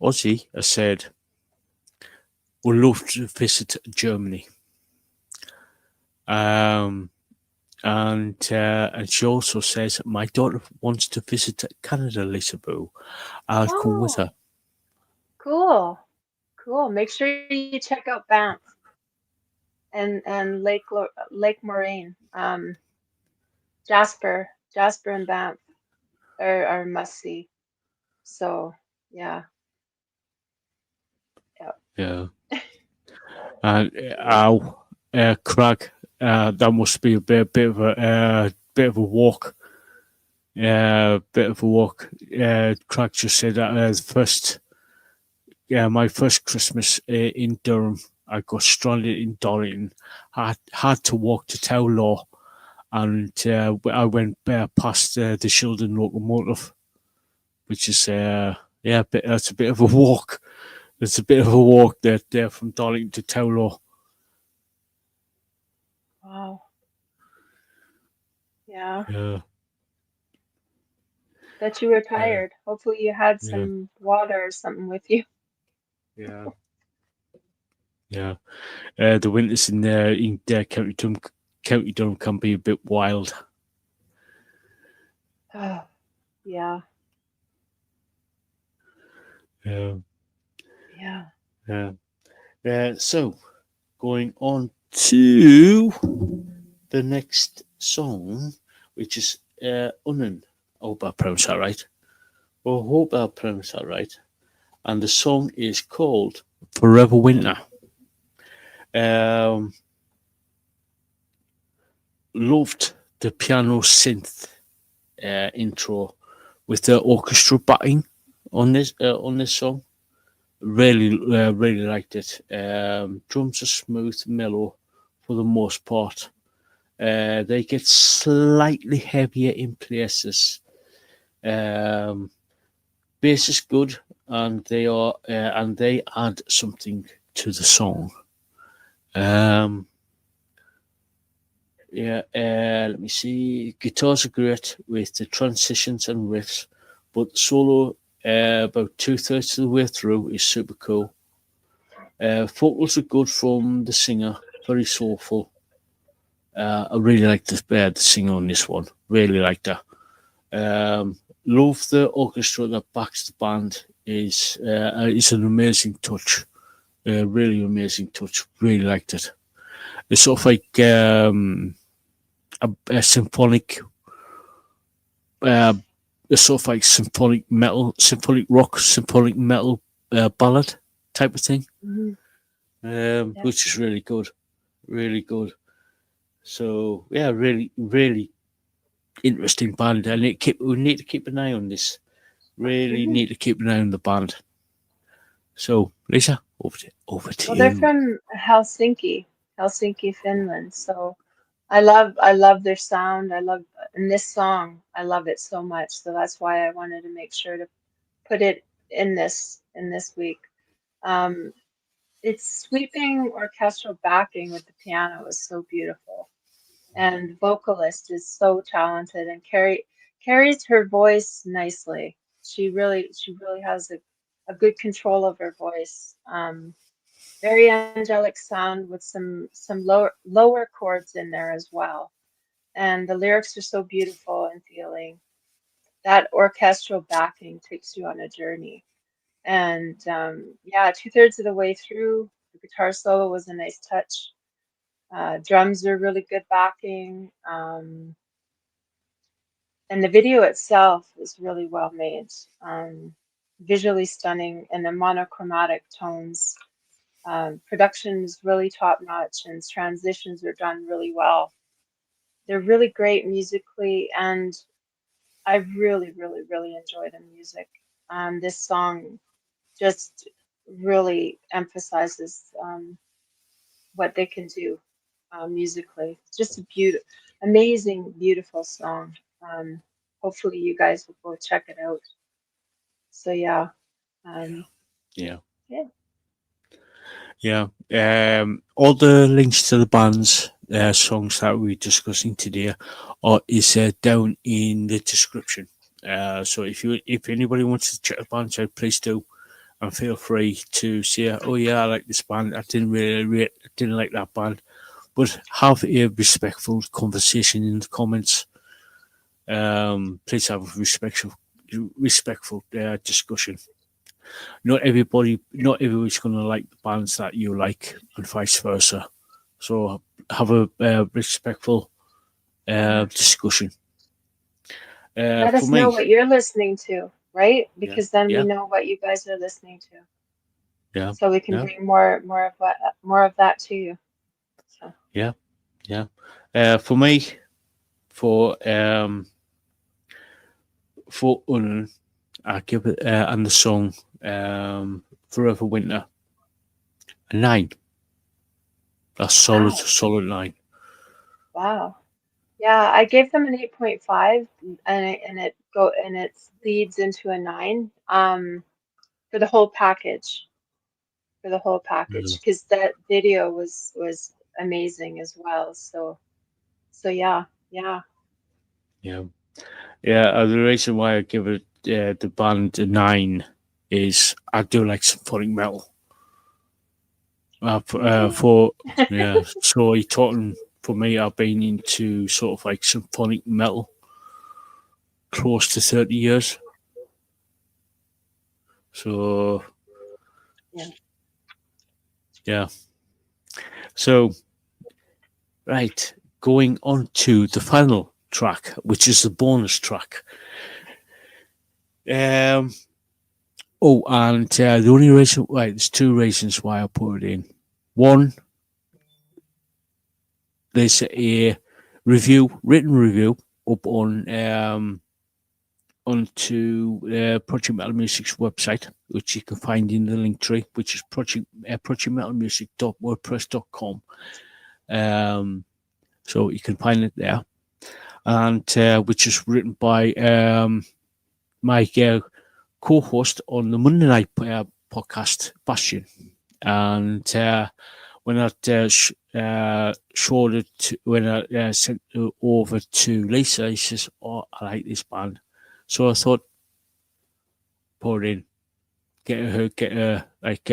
Ozzy has said, would love to visit Germany. And she also says, my daughter wants to visit Canada, Lisaboo. I'll come with her. Cool. Cool. Make sure you check out Banff and Lake Moraine. Jasper and Banff are must see. So yeah, yeah. Yeah. And Crag, that must be a bit of a walk. Bit of a walk. Crag just said that my first Christmas in Durham, I got stranded in Dorrington. I had to walk to Towlaw, and I went past the Shildon locomotive, which is that's a bit of a walk. It's a bit of a walk there from Darlington to Towlaw. Wow. Yeah. Yeah, Bet you were yeah, tired. Hopefully you had yeah, some water or something with you. yeah, yeah. The winters in County Durham can be a bit wild. Yeah. Yeah, Yeah. yeah. So going on to the next song, which is Unen. I hope I pronounced that right. Well, I hope I pronounced that right. And the song is called Forever Winter. Um, Loved the piano synth intro with the orchestra backing on this song. Really liked it. Drums are smooth, mellow for the most part. They get slightly heavier in places. Bass is good, and they add something to the song. Let me see. Guitars are great with the transitions and riffs, but the solo about 2/3 of the way through is super cool. Vocals are good from the singer, very soulful. I really like the singer on this one. Really like that. Love the orchestra that backs the band. Is an amazing touch. Really amazing touch. Really liked it. It's sort of like a symphonic, uh, a sort of like symphonic metal, symphonic rock, symphonic metal ballad type of thing, Mhm. Yeah. which is really good, really good. So yeah, really interesting band, and we need to keep an eye on this. Really Mhm. need to keep an eye on the band. So Lisa, over to Well, they're you. from Helsinki, Finland. So I love their sound. And this song, I love it so much. So that's why I wanted to make sure to put it in this week. Um, its sweeping orchestral backing with the piano is so beautiful, and vocalist is so talented and carries her voice nicely. She really has a good control of her voice. Very angelic sound with some lower chords in there as well. And the lyrics are so beautiful and feeling. That orchestral backing takes you on a journey. And yeah, 2/3 of the way through, the guitar solo was a nice touch. Drums are really good backing. And the video itself is really well made. Visually stunning and the monochromatic tones. Production is really top notch and transitions are done really well. They're really great musically, and I really enjoy the music. This song just really emphasizes what they can do musically. It's just a amazing, beautiful song. Um, Hopefully, you guys will go check it out. So yeah, um, Yeah, yeah. yeah. All the links to the band's songs that we're discussing today is down in the description. So if anybody wants to check the band out, please do, and feel free to say, "Oh yeah, I like this band. I didn't like that band," but have a respectful conversation in the comments. Please have a respectful discussion. not everybody's going to like the bands that you like, and vice versa. So have a respectful discussion. Let For us know me, what you're listening to, right? yeah, Because then we yeah, know what you guys are listening to, yeah, so we can yeah, bring more of that to you. So yeah, yeah. For me, for Unen, I give it and the song Forever Winter a 9. A solid, wow, solid 9. wow. Yeah, I gave them an 8.5, and it leads into a 9 for the whole package, Yeah, because that video was amazing as well. So yeah, yeah. yeah, yeah. The reason why I give it the band a 9 is I do like symphonic metal. For yeah, so you're talking for me. I've been into sort of like symphonic metal close to 30 years. So Yeah. yeah, so right, going on to the final track, which is the bonus track. Oh, and the only reason, right, there's 2 reasons why I put it in. One, there's a written review up onto Project Metal Music's website, which you can find in the Linktree, which is projectmetalmusic.wordpress.com. So you can find it there, and which is written by my co-host on the Monday night podcast, Bastion. And when I showed it, when I sent it over to Lisa, he says, "Oh, I like this band." So I thought, put it in, get her, like,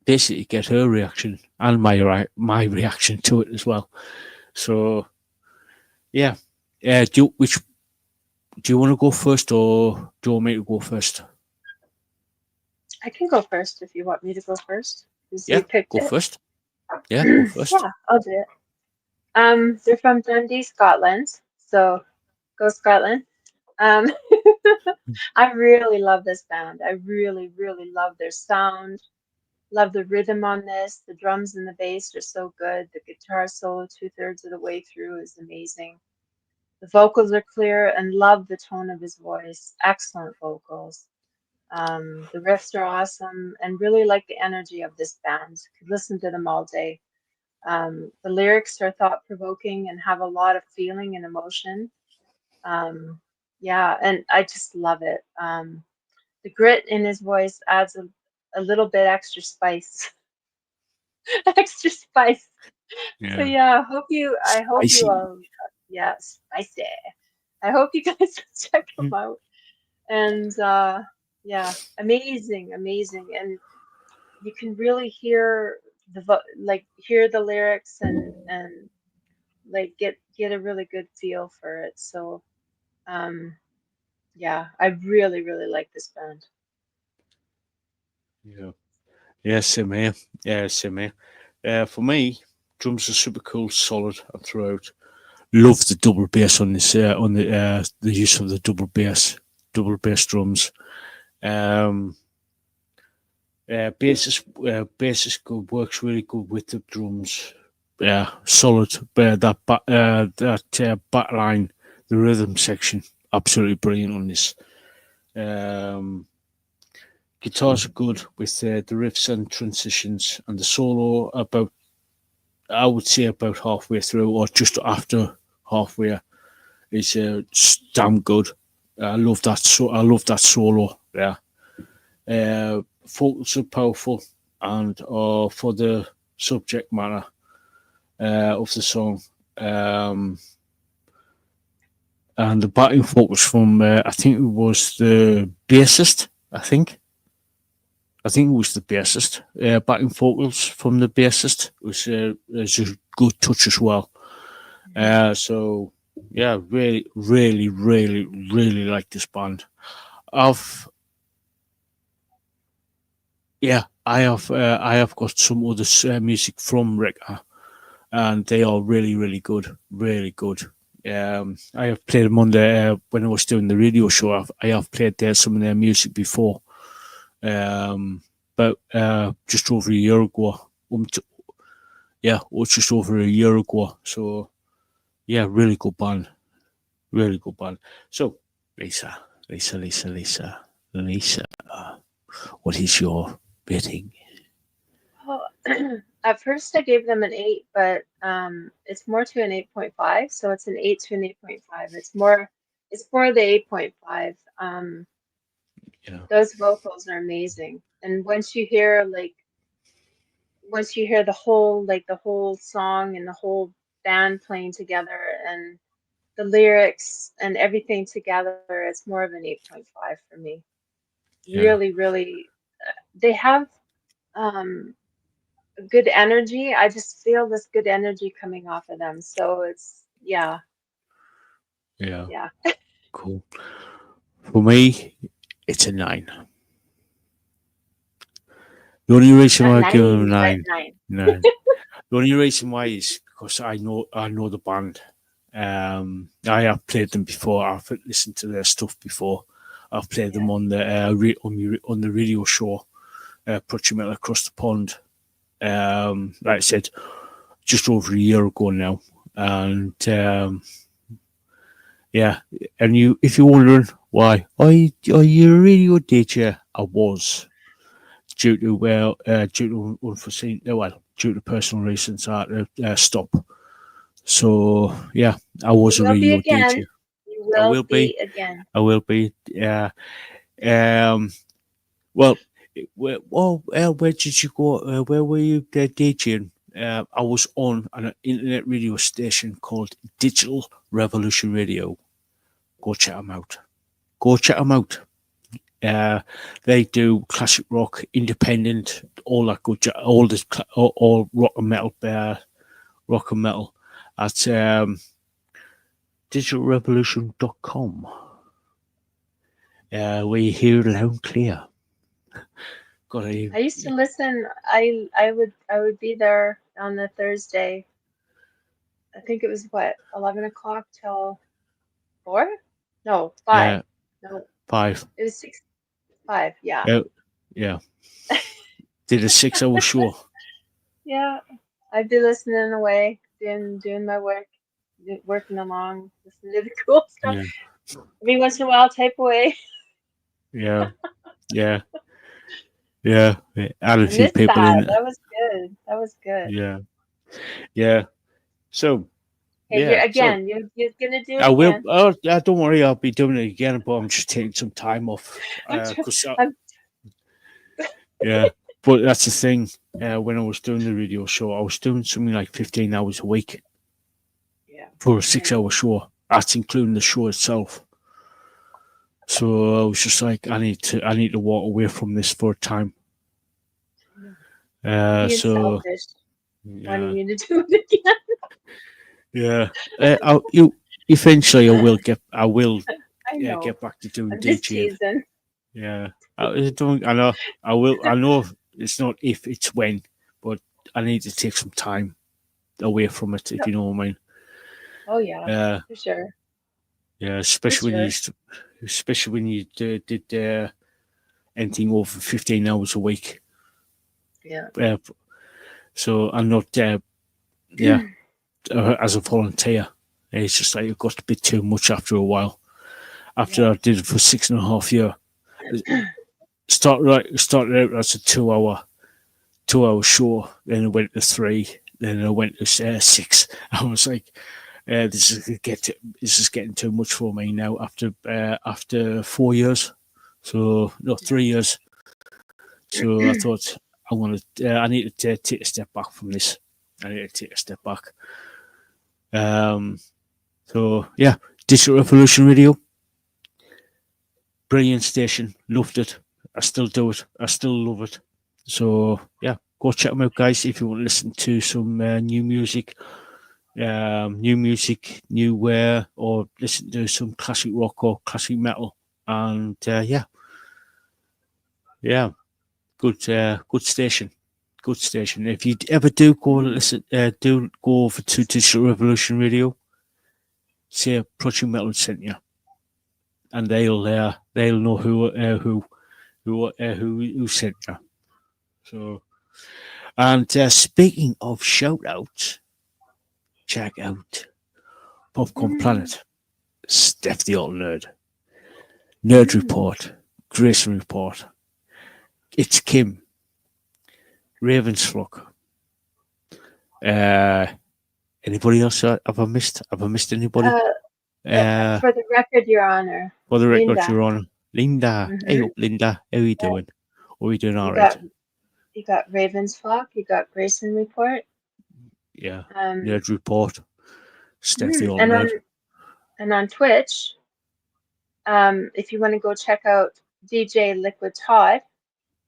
basically get her reaction and my reaction to it as well. So yeah, do you want to go first, or do you want me to go first? I can go first if you want me to go first, because Yeah, you picked go it. first. Yeah, go first. Yeah, I'll do it. They're from Dundee, Scotland. So go Scotland. Um, I really love this band. I really, really love their sound. Love the rhythm on this. The drums and the bass are so good. The guitar solo 2/3 of the way through is amazing. The vocals are clear, and love the tone of his voice. Excellent vocals. The riffs are awesome, and really like the energy of this band. Could listen to them all day. The lyrics are thought provoking and have a lot of feeling and emotion. Yeah, and I just love it. The grit in his voice adds a little bit extra spice. Extra spice. So Yeah, yeah, I hope you spicy. all, yeah, spicy. I hope you guys check them out. And yeah, amazing, amazing. And you can really hear hear the lyrics, and like get a really good feel for it. So um yeah, I really, really like this band. Yeah, yeah, same here. Yeah, same here. For me, drums are super cool, solid and throughout. Love the double bass on this, on the use of the double bass drums. Um, bass is good, works really good with the drums. Yeah, solid. That back line, the rhythm section, absolutely brilliant on this. Um, Guitars are good with the riffs and transitions, and the solo about, I would say, about halfway through or just after halfway is damn good. I love that. I love that solo. Yeah, vocals are powerful, and for the subject matter of the song, um, and the backing vocals from I think it was the bassist. I think it was the bassist. Backing vocals from the bassist was a good touch as well. So yeah, really, really, really, really like this band. I've yeah, I have got some other music from Rekkr, and they are really, really good, really good. I have played them on the when I was doing the radio show. I have played some of their music before, but just over a year ago. Yeah, it was just over a year ago. So yeah, really good band, really good band. So Lisa, Lisa, what is your rating? Well, at first I gave them an 8, but it's more to an 8.5, so it's an 8 to an 8.5. It's more the 8.5. Yeah, Those vocals are amazing, and once you hear the whole song and the whole band playing together and the lyrics and everything together, it's more of an 8.5 for me. yeah, Really, really, they have good energy. I just feel this good energy coming off of them. So it's, yeah, yeah. yeah. Cool. For me, it's a 9. The only reason Not why I give them a 9, but 9, 9. 9. The only reason why is because I know the band. I have played them before. I've listened to their stuff before. I've played them Yeah. on the on the radio show, Project Metal Across the Pond. Like I said, just over a year ago now, and yeah. And if you're wondering why, are you a radio DJ? I was due to unforeseen, due to personal reasons, I had to stop. So yeah, I You was a will be radio DJ. again. You I will will be. be again. I will be. Yeah. Well, where did you go? Where were you DJing? I was on an internet radio station called Digital Revolution Radio. Go check them out. Go check them out. They do classic rock, independent, all that good, all rock and metal, rock and metal at digitalrevolution.com. We hear it loud and clear. Got a I used to listen. I would be there on the Thursday. I think it was what, 11 o'clock till 4? No, 5. yeah No, 5. it was 6, 5. Yeah. Yeah, did a 6 hour show. Yeah. I'd be listening away, doing my work, working along, listening to the cool stuff. Yeah, Every once in a while, type away. yeah, yeah, yeah. Add a I few missed people that. in. That was good. That was good. Yeah, yeah. So Hey, you're yeah, so again. You're gonna do it I will. again. Oh, yeah, don't worry. I'll be doing it again, but I'm just taking some time off I'm, because I'm yeah. But that's the thing. When I was doing the radio show, I was doing something like 15 hours a week yeah. for a 6 hour show. That's including the show itself. So I was just like, I need to walk away from this for a time. Being So selfish, yeah, wanting you to do it again. yeah. Eventually, I will I know. get back to doing I'm just DJing. teasing. Yeah, I don't. I know. I will. I know. It's not if, it's when. But I need to take some time away from it, if you know what I mean. Oh yeah, Yeah, for sure. yeah. For sure. Especially when you did anything over 15 hours a week. Yeah. So I'm not. Yeah, as a volunteer, it's just like it got a bit too much after a while. After Yeah. I did it for 6.5 years, started out as a 2 hour show. Then I went to 3. Then I went to 6. I was like, this is getting too much for me now. After 4 years, so no 3 years. So I thought I need to take a step back from this. I need to take a step back. So yeah, Digital Revolution Radio, brilliant station. Loved it. I still do it. I still love it. So yeah, go check them out, guys. If you want to listen to some new music, or listen to some classic rock or classic metal, and yeah, good good station. Good station. If you ever do go listen, do go over to Digital Revolution Radio, say Project Metal sent you, and they'll know who sent you. So, and speaking of shout outs, check out Popcorn Planet, Steph the Old Nerd, Nerd Report, Grayson Report. It's Kim, Ravensflock. Anybody else? Have I missed anybody? For the record, Your Honor. For the record, Linda. Your Honor. Linda. Hey up, Linda. How are you doing? Are we doing all right? You got Ravensflock, you got Grayson Report. Yeah. Nerd Report. Steph the Old and Nerd. on Twitch, if you want to go check out DJ Liquid Todd,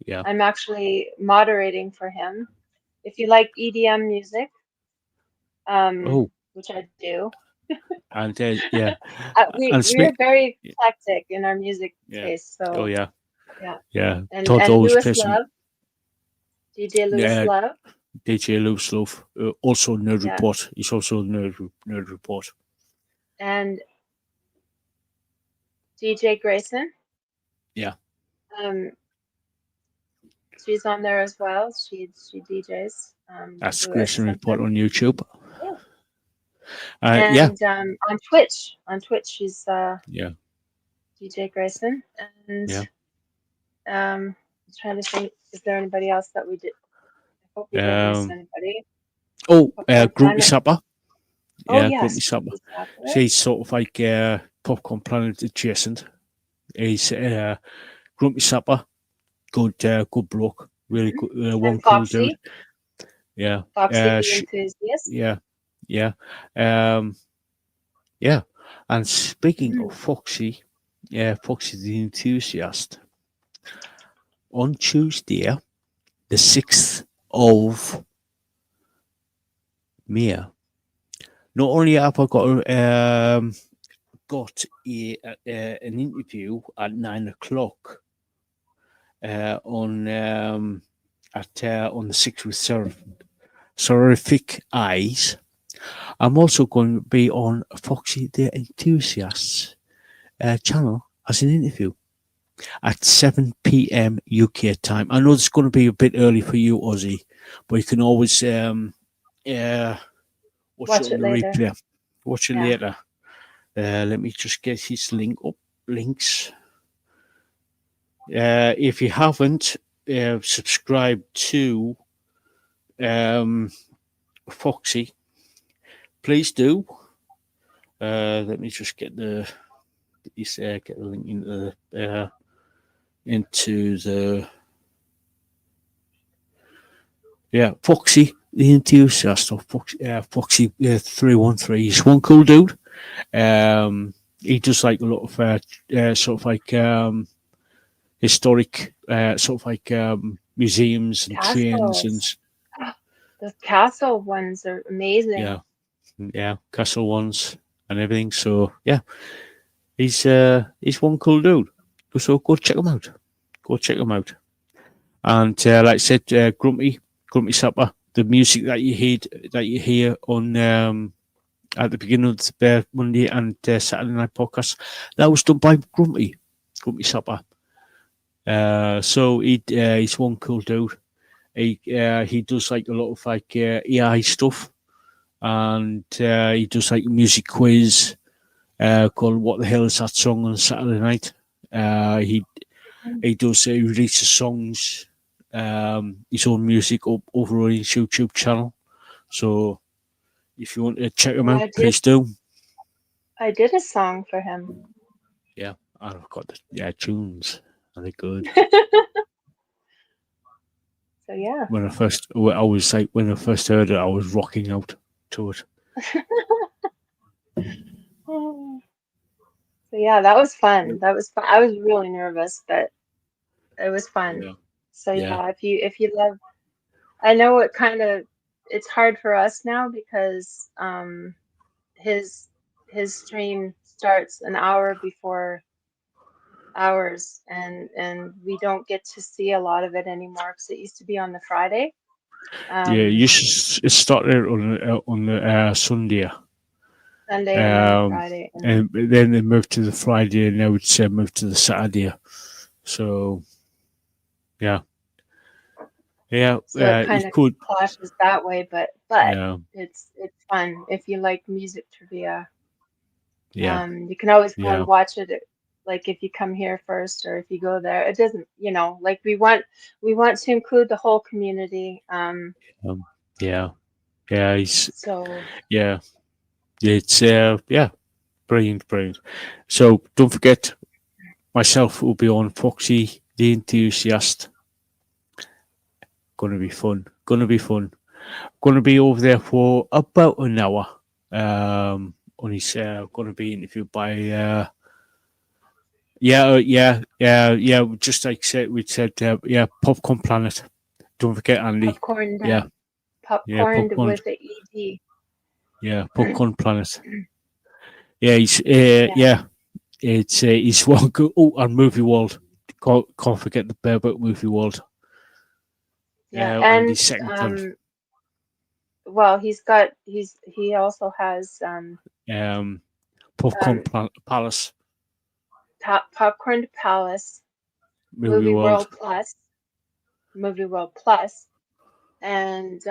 Yeah. I'm actually moderating for him. If you like EDM music, which I do. And yeah. We're very eclectic in our music taste. So oh yeah. Yeah. Yeah. And Todd always Lewis plays Love. DJ Lewis Love. DJ Lewis Love. Also Nerd Report. He's also Nerd Report. And DJ Grayson. Yeah. She's on there as well. She DJs. That's Grayson Report on YouTube. Yeah. And on Twitch. She's DJ Grayson. And I'm trying to think, is there anybody else that we did? I hope we didn't miss anybody. Grumpy Supper. Yeah, yes. Grumpy Supper. She's sort of like Popcorn Planet adjacent. He's Grumpy Supper. Good bloke. Really good. One cool dude. Yeah. Foxy enthusiast. Yeah. Yeah. And speaking of Foxy, Foxy the enthusiast. On Tuesday, the 6th of May, not only have I got an interview at 9 o'clock on the 6th with Seraphic Eyes, I'm also going to be on Foxy the Enthusiast's channel as an interview at 7 p.m. UK time. I know it's going to be a bit early for you, Ozzy, but you can always watch it on the replay. Watch it later. Let me just get his links. If you haven't subscribed to Foxy, please do. Let me just get the link into the Foxy the enthusiast of Foxy 313. He's one cool dude. He does like a lot of sort of like historic sort of like museums and trains and the castle ones are amazing. Yeah, castle ones and everything. So yeah, he's one cool dude. So go check him out. And like I said, Grumpy Supper. The music that you hear on at the beginning of the Monday and Saturday night podcast, that was done by Grumpy Supper. So he's one cool dude. He does like a lot of like AI stuff, and he does like a music quiz called "What the Hell Is That Song" on Saturday night. He releases songs, his own music over on his YouTube channel. So if you want to check him out, please do. I did a song for him. Yeah, I've got the tunes. Are they good? So yeah. When I first heard it, I was rocking out to it. So yeah, that was fun. I was really nervous, but it was fun. Yeah. So yeah, if you love, I know it's hard for us now because his stream starts an hour before hours, and we don't get to see a lot of it anymore because it used to be on the Friday. Yeah, it started on the Sunday. Sunday and then the Friday. And then they moved to the Friday, and now it's moved to the Saturday. So, yeah. Yeah, So it kind it of could. clashes that way, but Yeah, it's fun if you like music trivia. yeah, You can always go yeah, and watch it, like if you come here first or if you go there. It doesn't, like we want to include the whole community. um, yeah, yeah. So Yeah, it's yeah, brilliant, brilliant. So don't forget, myself will be on Foxy the Enthusiast. Gonna be fun. Gonna be fun. Gonna be over there for about an hour. And he's gonna be interviewed by yeah. Just like we said, yeah, Popcorn Planet. Don't forget Andy. popcorn, Yeah, yeah, popcorn Popcorn. with the ED. Yeah, Popcorn Planet. Yeah, he's Yeah, yeah. It's he's one good. Oh, and Movie World. Can't forget the Bearbook Movie World. yeah, And and his second son. well, he also has Um, Popcorn um Palace Popcorn Palace, Movie World. Movie World Plus, and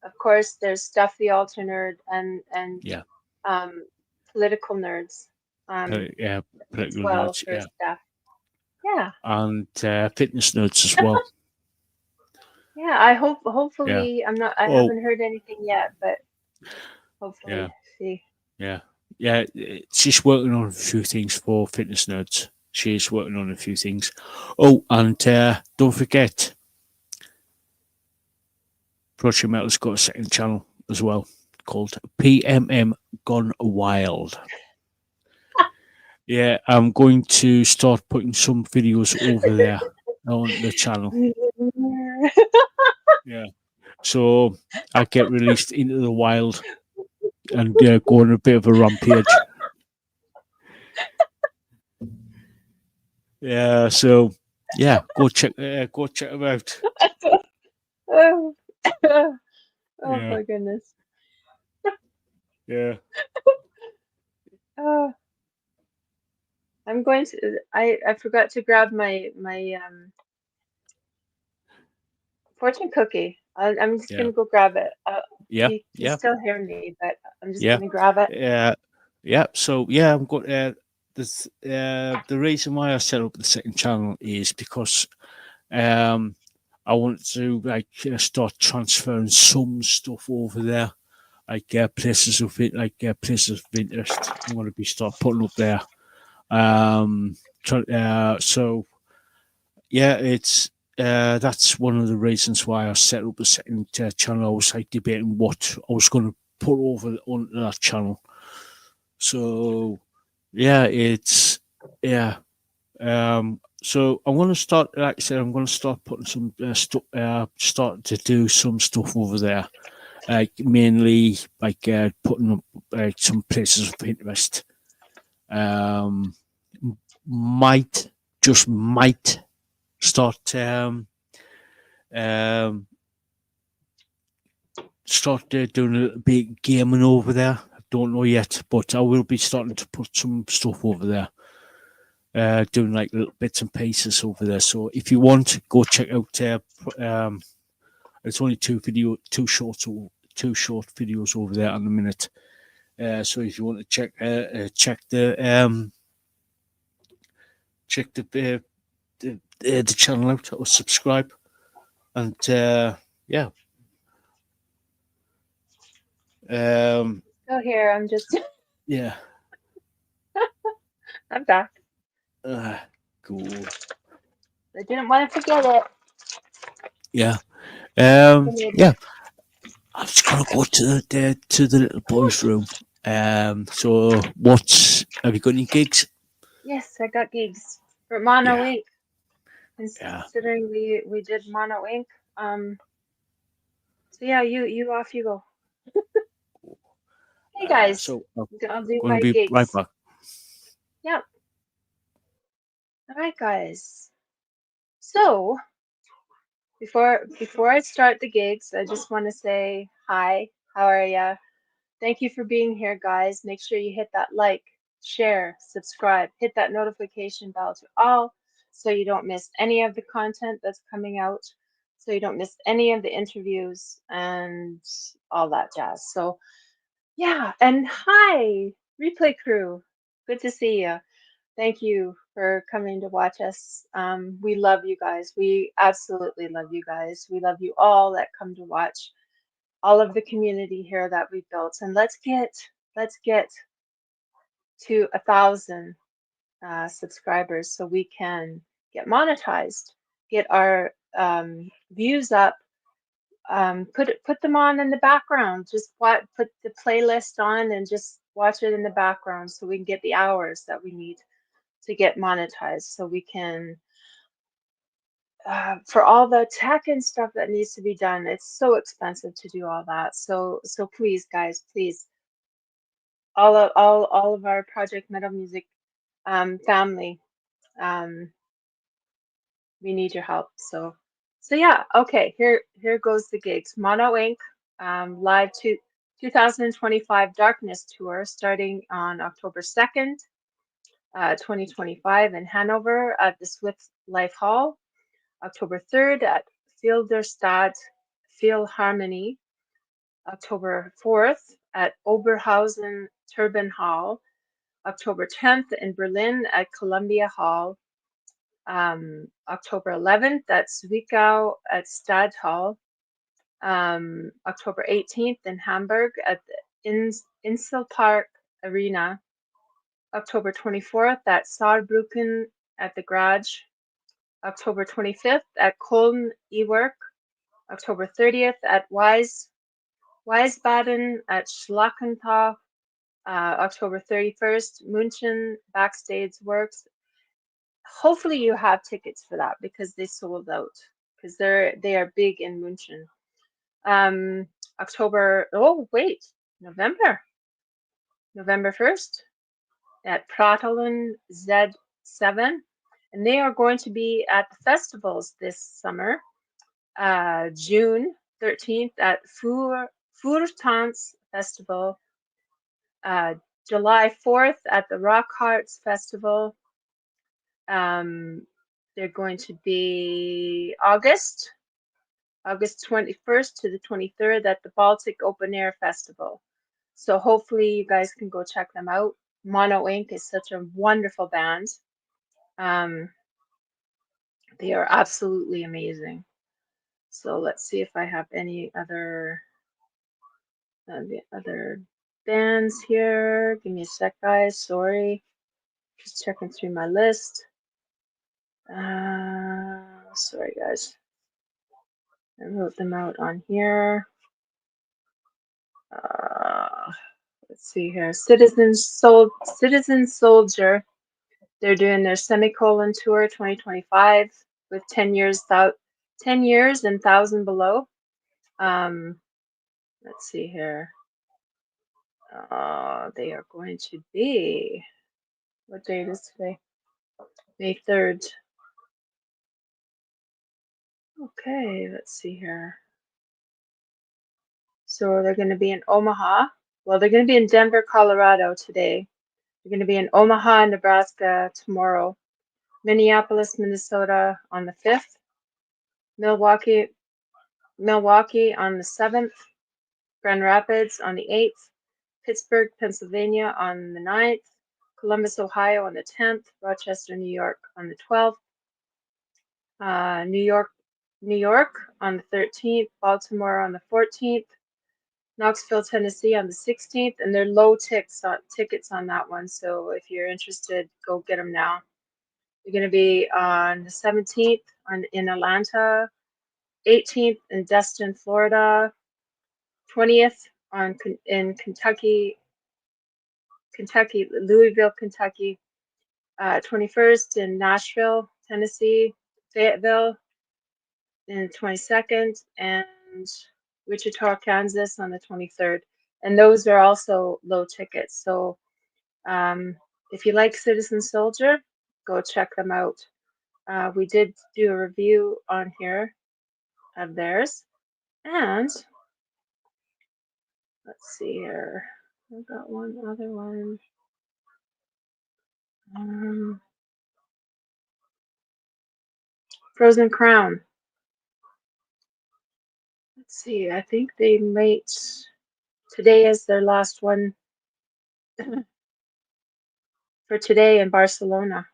of course there's Stuff the Alter Nerd and Yeah, um, political nerds um, yeah, as political well nerds. for Yeah, stuff. Yeah, and fitness nerds as well. yeah. I hope. Yeah. Hopefully, I'm not. I Oh, haven't heard anything yet, but yeah, hopefully, see. yeah, yeah. She's working on a few things for fitness nerds. She's working on a few things. Oh, and don't forget, Project Metal's got a second channel as well called PMM Gone Wild. Yeah, I'm going to start putting some videos over there on the channel. Yeah. So I get released into the wild and go on a bit of a rampage. Yeah. So yeah, go check them out. Oh, oh Yeah. my goodness. Yeah. Oh, I'm going to. I forgot to grab my fortune cookie. I'm just Yeah. gonna go grab it. Yeah. You can Yeah. still hear me, but I'm just Yeah. gonna grab it. Yeah. So yeah, I'm got this. The reason why I set up the second channel is because um I want to start transferring some stuff over there, like places of it, like places of interest. I want to be start putting up there. So yeah, it's that's one of the reasons why I set up a second channel. I was like debating what I was going to put over onto that channel. So yeah, it's yeah. So I'm going to start, like I said, I'm going to start putting some stuff, start to do some stuff over there, like mainly like putting up like some places of interest. Um, might just might start um start doing a little bit of gaming over there. I don't know yet, but I will be starting to put some stuff over there. Doing like little bits and pieces over there. So if you want, go check out. It's only two short videos over there on the minute. So if you want to check the channel out or subscribe, and yeah, Still here. I'm just. yeah, I'm back. cool, I didn't want to forget it. yeah, Maybe. yeah. I'm just gonna go to the little boys' room. So have you got any gigs? Yes, I got gigs for Mono Yeah, Inc. yeah. Considering we did Mono Inc. So yeah, you off you go. Hey guys, So I'm I'll do gonna my be right gigs. back. Yep. All right, guys. So before I start the gigs, I just want to say hi. How are ya? Thank you for being here, guys. Make sure you hit that like, share, subscribe, hit that notification bell to all so you don't miss any of the content that's coming out, so you don't miss any of the interviews and all that jazz. So, yeah, and hi, replay crew. Good to see you. Thank you for coming to watch us. We love you guys. We absolutely love you guys. We love you all that come to watch, all of the community here that we built, and let's get to 1,000 subscribers so we can get monetized, get our views up, put them on in the background, just put the playlist on and just watch it in the background so we can get the hours that we need to get monetized, so we can for all the tech and stuff that needs to be done. It's so expensive to do all that. So please, guys, please, all of our Project Metal Music family, um, we need your help. So yeah, okay, here goes the gigs. Mono Inc. Live to 2025 Darkness Tour starting on October 2nd, 2025 in Hanover at the Swift Life Hall. October 3rd at Filderstadt Philharmonie. October 4th at Oberhausen Turbine Hall. October 10th in Berlin at Columbia Hall. October 11th at Zwickau at Stadthalle. October 18th in Hamburg at the Inselpark Arena. October 24th at Saarbrücken at the Garage. October 25th at Köln Ewerk. October 30th at Wiesbaden at Schlachenthal. October 31st, München Backstage Works. Hopefully you have tickets for that because they sold out because they are big in München. November 1st at Pratteln Z7, and they are going to be at the festivals this summer. June 13th at Furtans Festival. July 4th at the Rock Hearts Festival. They're going to be August 21st to the 23rd at the Baltic Open Air Festival. So hopefully you guys can go check them out. Mono Inc. is such a wonderful band. They are absolutely amazing. So let's see if I have any other bands here. Give me a sec, guys. Sorry. Just checking through my list. Sorry, guys. I wrote them out on here. Let's see here. Citizen Soldier. They're doing their Semicolon Tour 2025 with 10 years and 1,000 below. Let's see here. They are going to be, what date is today? May 3rd. Okay, let's see here. So they're going to be in Omaha. Well, they're going to be in Denver, Colorado today. They're going to be in Omaha, Nebraska tomorrow. Minneapolis, Minnesota on the 5th. Milwaukee on the 7th. Grand Rapids on the 8th. Pittsburgh, Pennsylvania on the 9th. Columbus, Ohio on the 10th. Rochester, New York on the 12th. New York on the 13th. Baltimore on the 14th. Knoxville, Tennessee on the 16th, and they're low tickets on that one. So if you're interested, go get them now. You're going to be on the 17th in Atlanta, 18th in Destin, Florida, 20th in Kentucky, Louisville, Kentucky, 21st in Nashville, Tennessee, Fayetteville, in the 22nd, and Wichita, Kansas on the 23rd. And those are also low tickets. So if you like Citizen Soldier, go check them out. We did do a review on here of theirs. And let's see here. I've got one other one. Frozen Crown. Let's see. I think they might. Today is their last one for today in Barcelona.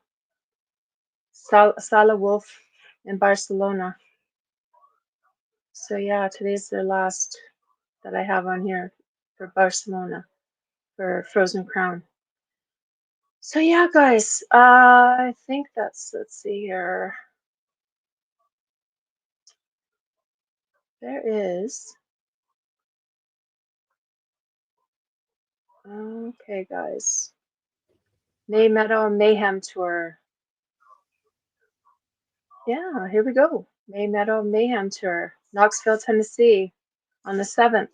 Sala Wolf in Barcelona. So yeah, today's their last that I have on here for Barcelona for Frozen Crown. So yeah, guys, I think that's, let's see here. There is. Okay, guys. May Meadow Mayhem Tour. Yeah, here we go. May Meadow Mayhem Tour. Knoxville, Tennessee on the 7th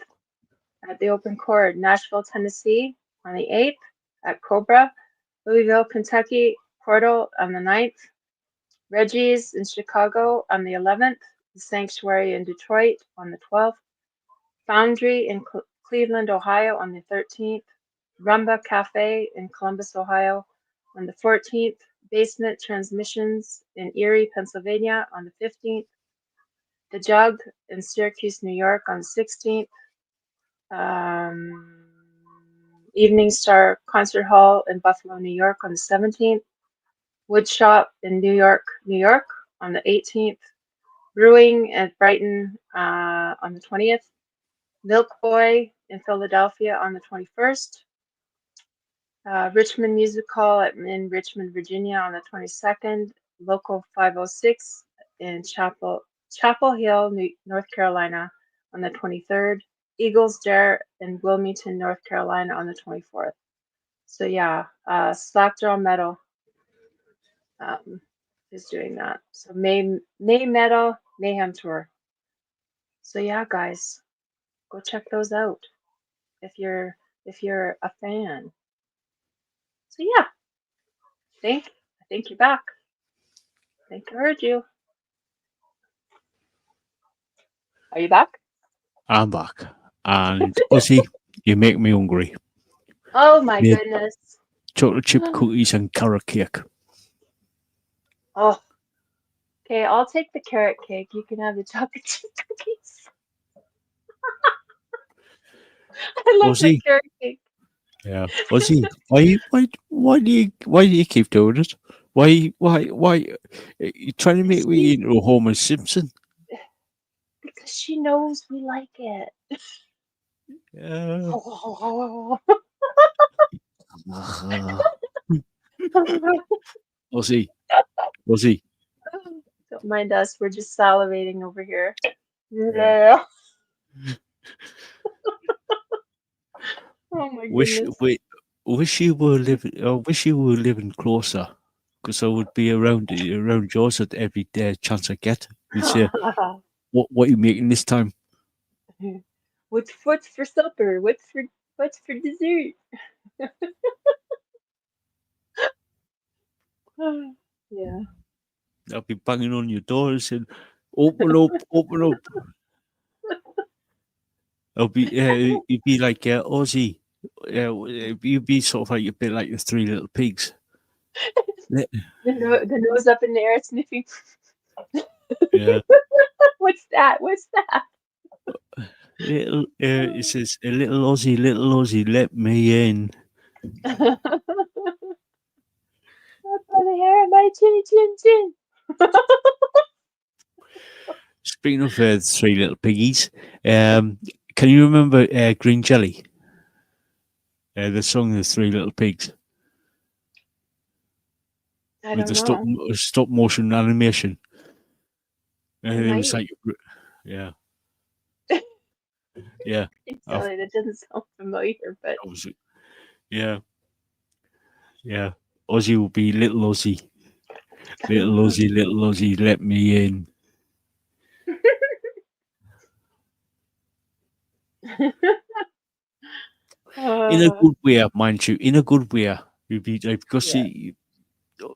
at the Open Chord. Nashville, Tennessee on the 8th at Cobra. Louisville, Kentucky, Portal on the 9th. Reggie's in Chicago on the 11th. The Sanctuary in Detroit on the 12th. Foundry in Cleveland, Ohio on the 13th. Rumba Cafe in Columbus, Ohio on the 14th. Basement Transmissions in Erie, Pennsylvania on the 15th. The Jug in Syracuse, New York on the 16th. Evening Star Concert Hall in Buffalo, New York on the 17th. Woodshop in New York, New York on the 18th. Brewing at Brighton on the 20th. Milk Boy in Philadelphia on the 21st. Richmond Music Hall in Richmond, Virginia on the 22nd. Local 506 in Chapel Hill, North Carolina on the 23rd. Eagles Dare in Wilmington, North Carolina on the 24th. So yeah, Slackjaw Metal is doing that. So May Metal Mayhem Tour. So yeah, guys, go check those out if you're a fan. So yeah, I think you're back. I think I heard you. Are you back? I'm back. And Ozzy, you make me hungry. Oh my Yeah. goodness. Chocolate chip cookies and carrot cake. Oh. Okay, I'll take the carrot cake. You can have the chocolate chip cookies. I like my Ozzy, carrot cake. yeah, Ozzy, why do you keep doing it? Why you trying to make me into a Homer Simpson? Because she knows we like it. Yeah. Ozzy, Don't mind us. We're just salivating over here. Yeah. Oh my wish goodness. wish you were living. I wish you were living closer, because I would be around yours at every chance I get. We'd say, what are you making this time? What's for supper? What's for dessert? Yeah. I'll be banging on your door and saying, "Open up, open up." You'd be like Ozzy. You'd be sort of like a bit like the Three Little Pigs. The nose up in the air sniffing. Yeah. What's that? What's that? It says, little Aussie, let me in. Up by the hair of my chin. Speaking of Three Little Piggies, can you remember Green Jelly? The song "The Three Little Pigs" I with don't the know. stop motion animation. And it was Might. like, yeah, yeah. Sorry, that doesn't sound familiar, but Yeah, yeah. Ozzy will be little Ozzy, little Ozzy, let me in. In a good way, mind you. In a good way, you'd be like, because yeah.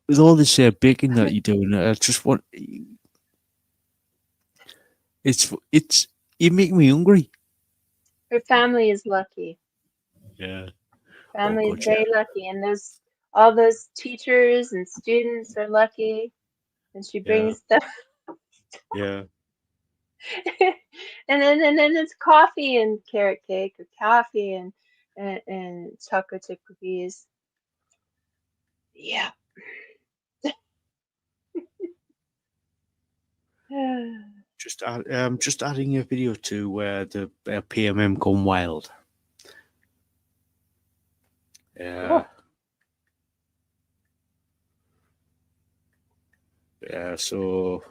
with all this baking that you're doing, I just want it's you make me hungry. Her family is lucky. Yeah. Oh Family is God, yeah, very lucky, and all those teachers and students are lucky, and she yeah, brings them. yeah. And then it's coffee and carrot cake, or coffee and chocolate chip cookies. Yeah. Just adding a video to where the PMM gone wild. Yeah, Cool. yeah. So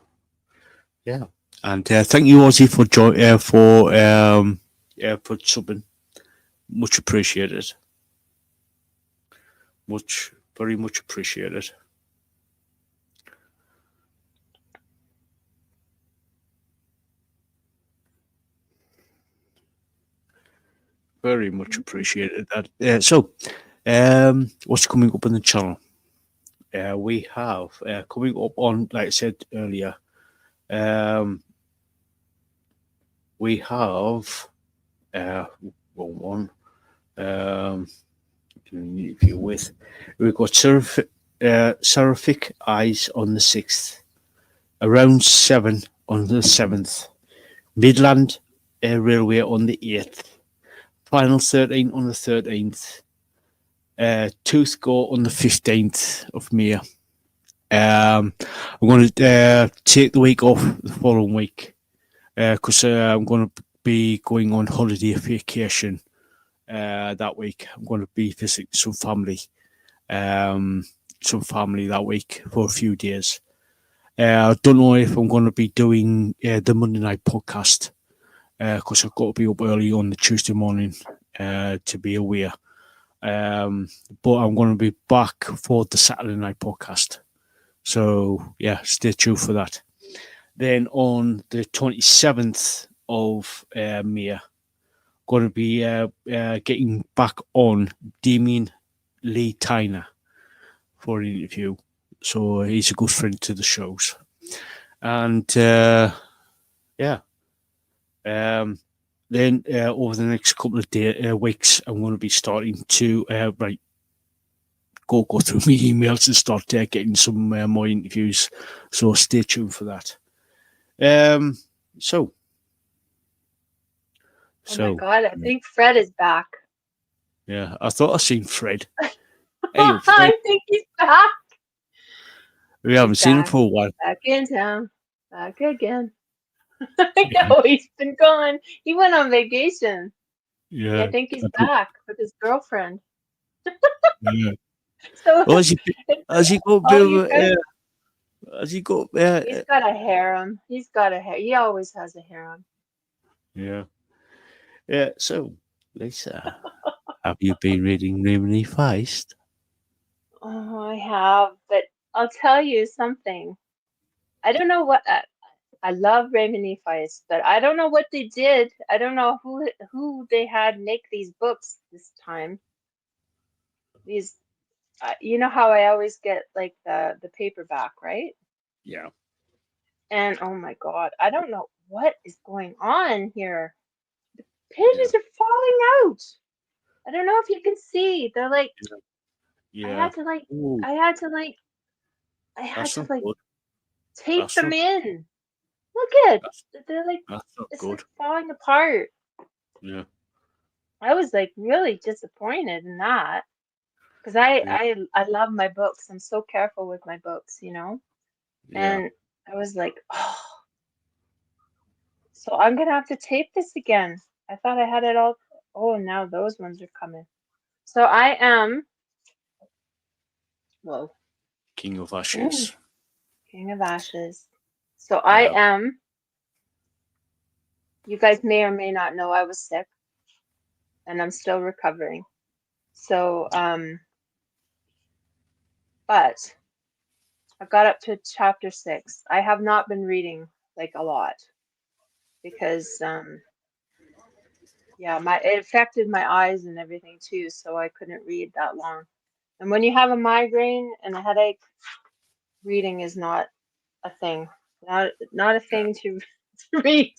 yeah, and thank you, Ozzy, for subbing. Much appreciated. Very much appreciated. Very much appreciated that. What's coming up on the channel? We have coming up on, like I said earlier, um, we have one. If you're with, we've got Seraphic Eyes on the 6th, around 7 on the 7th, Midland Railway on the 8th, Final 13 on the 13th, Tooth Go on the 15th of May. I'm going to take the week off the following week because I'm going to be going on holiday vacation that week. I'm going to be visiting some family that week for a few days. I don't know if I'm going to be doing the Monday night podcast because I've got to be up early on the Tuesday morning to be aware. But I'm going to be back for the Saturday night podcast. So, yeah, stay tuned for that. Then on the 27th of May, going to be getting back on Damien Lee Tyner for an interview. So he's a good friend to the shows. And yeah. Then over the next couple of weeks, I'm going to be starting to go through my emails and start getting some more interviews. So stay tuned for that. So. Oh my God, I think Fred is back. Yeah, I thought I seen Fred. Hey, Fred. I think he's back. We haven't seen him for a while. Back in town. Back again. I know, he's been gone. He went on vacation. Yeah, I think he's back with his girlfriend. Yeah. So has he got has he got he's got a harem. He's got a harem. He always has a harem. Yeah. Yeah. So, Lisa, have you been reading Raymond E Feist? Oh, I have, but I'll tell you something. I don't know what I love Raymond E Feist, but I don't know what they did. I don't know who they had make these books this time. These, you know how I always get like the paperback, right? Yeah. And oh my God, I don't know what is going on here. The pages are falling out. I don't know if you can see. They're like, yeah. I had to Good. tape That's them in. Look at they're like, it's good. like falling apart. Yeah. I was like really disappointed in that because I love my books. I'm so careful with my books, you know. Yeah. And I was like, oh, so I'm gonna have to tape this again. I thought I had it all. Oh, now those ones are coming. So I am, whoa, King of Ashes. King of Ashes. So I am. You guys may or may not know I was sick, and I'm still recovering. So but I got up to chapter 6. I have not been reading like a lot because yeah, it affected my eyes and everything too, so I couldn't read that long. And when you have a migraine and a headache, reading is not a thing. Not a thing to read.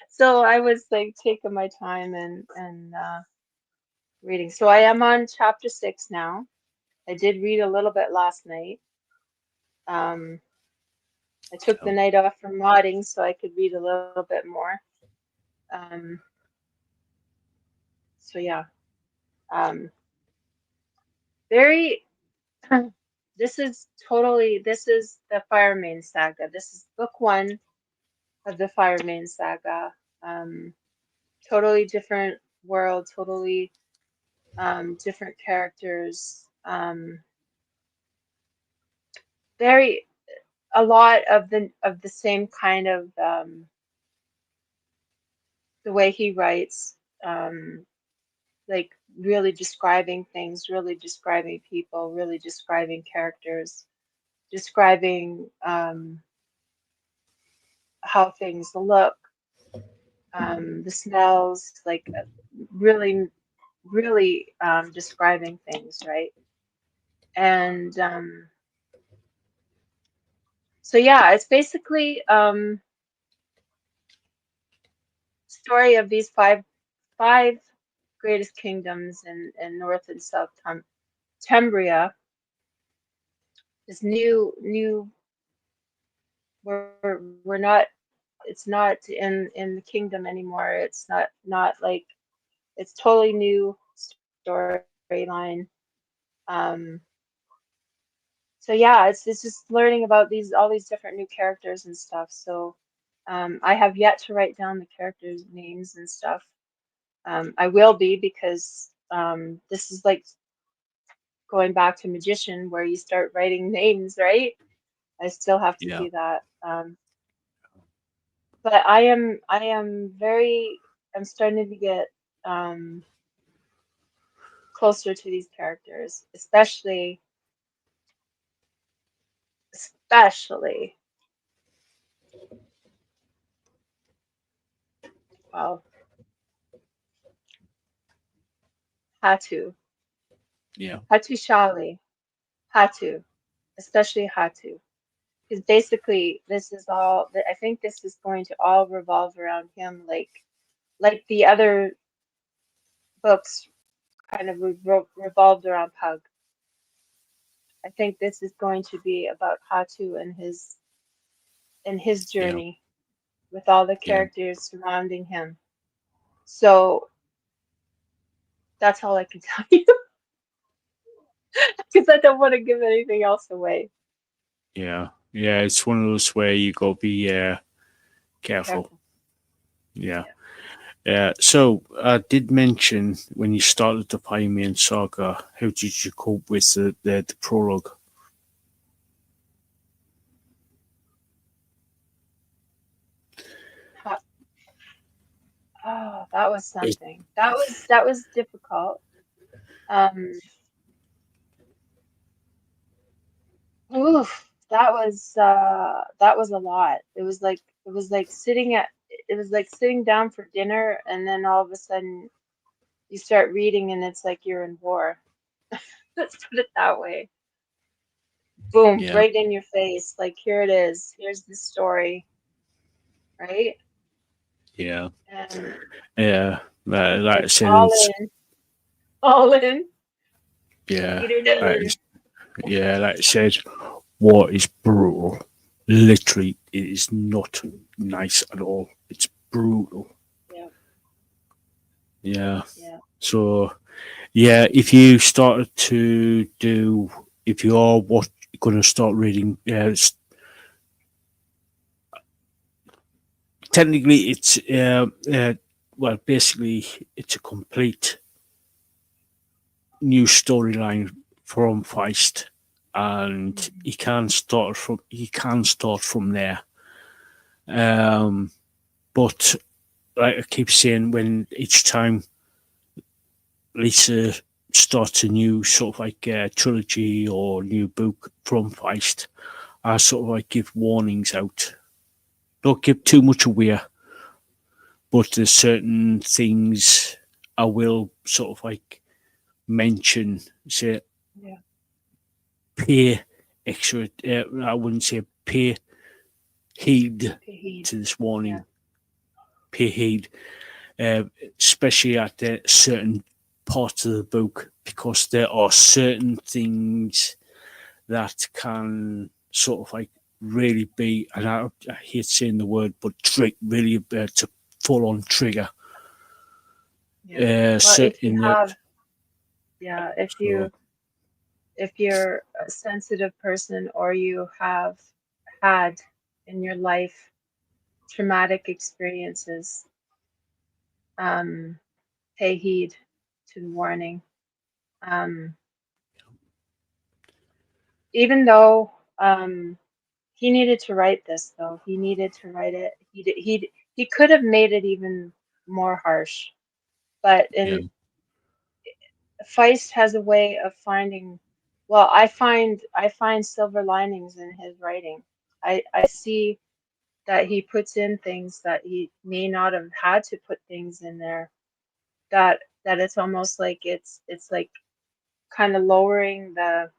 So I was like taking my time and reading. So I am on chapter 6 now. I did read a little bit last night. I took the night off from modding so I could read a little bit more. So yeah. Very this is the Fire Main Saga. This is book 1 of the Fire Main Saga. Totally different world, totally different characters. Very a lot of the same kind of the way he writes, like really describing things, really describing people, really describing characters, describing how things look, the smells, like really, really describing things, right? And so yeah, it's basically story of these five greatest kingdoms in North and South Tembria. This new we're not, it's not in the kingdom anymore. It's not like, it's totally new storyline. So yeah, it's just learning about all these different new characters and stuff. So I have yet to write down the characters' names and stuff. I will be, because this is like going back to Magician, where you start writing names, right? I still have to do that. But I'm starting to get closer to these characters, especially well, Hatu. Yeah. Hatu Shali. Hatu. Especially Hatu. Because basically this is all, I think this is going to all revolve around him, like the other books kind of revolved around Pug. I think this is going to be about Hatu and his journey with all the characters surrounding him. So that's all I can tell you, because I don't want to give anything else away. Yeah. It's one of those where you got to be careful. Yeah. So I did mention when you started the Fire Main Saga, how did you cope with the prologue? Oh, that was something. That was difficult. Oof, that was a lot. It was like sitting down for dinner, and then all of a sudden you start reading and it's like you're in war. Let's put it that way. Boom, right in your face. Like, here it is. Here's the story. Right? Yeah. And Like I said, all in. All in. yeah. Like, Like I said, war is brutal. Literally, it is not nice at all. It's brutal. Yeah. So, if you started to do, if you are going to start reading, technically it's well, basically it's a complete new storyline from Feist, and he can start from there. But like I keep saying, when each time Lisa starts a new sort of like trilogy or new book from Feist, I sort of like give warnings out. Don't give too much away, but there's certain things I will sort of like mention. Say, pay extra. I wouldn't say pay heed Heed. to this warning. Yeah. Pay heed, especially at certain parts of the book, because there are certain things that can sort of like really be, and I hate saying the word, but really to full on trigger. Yeah. Well, So if you have, yeah, so, if you're a sensitive person or you have had in your life traumatic experiences, pay heed to the warning. Even though he needed to write this, though he needed to write it, he could have made it even more harsh. But yeah, in Feist has a way of finding. Well, I find silver linings in his writing. I see that he puts in things that he may not have had to put things in there. That it's almost like it's like kind of lowering the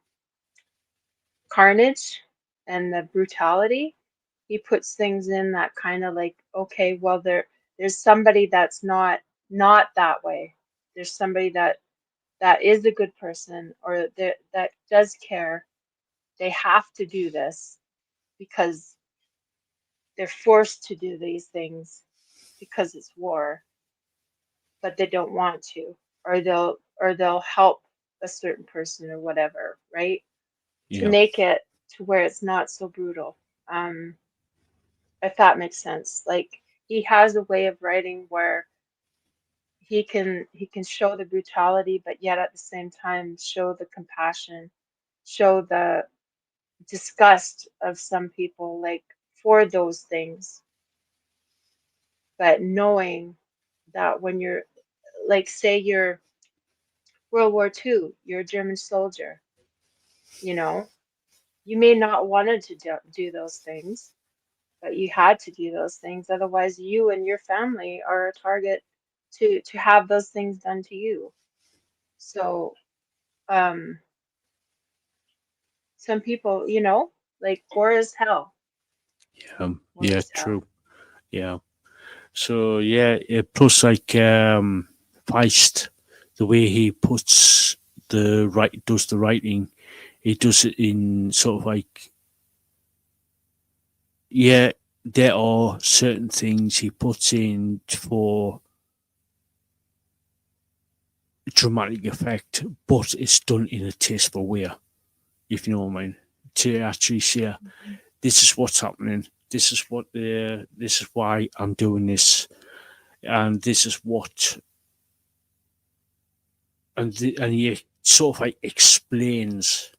carnage and the brutality. He puts things in that kind of like, okay, well there's somebody that's not that way. There's somebody that is a good person, or that does care. They have to do this because they're forced to do these things because it's war, but they don't want to, or they'll help a certain person or whatever, right? To yeah, make it to where it's not so brutal. Um, if that makes sense. Like he has a way of writing where he can show the brutality, but yet at the same time show the compassion, show the disgust of some people, like for those things. But knowing that when you're, like, say you're World War II, you're a German soldier, you know, you may not wanted to do those things, but you had to do those things. Otherwise, you and your family are a target to have those things done to you. So, um, some people, like war is hell. War yeah, is hell. true, yeah. So yeah, plus like Feist, the way he puts does the writing, he does it in sort of like, yeah, there are certain things he puts in for dramatic effect, but it's done in a tasteful way, if you know what I mean. To actually say, Mhm. this is what's happening, this is why I'm doing this, and this is what, and he sort of like explains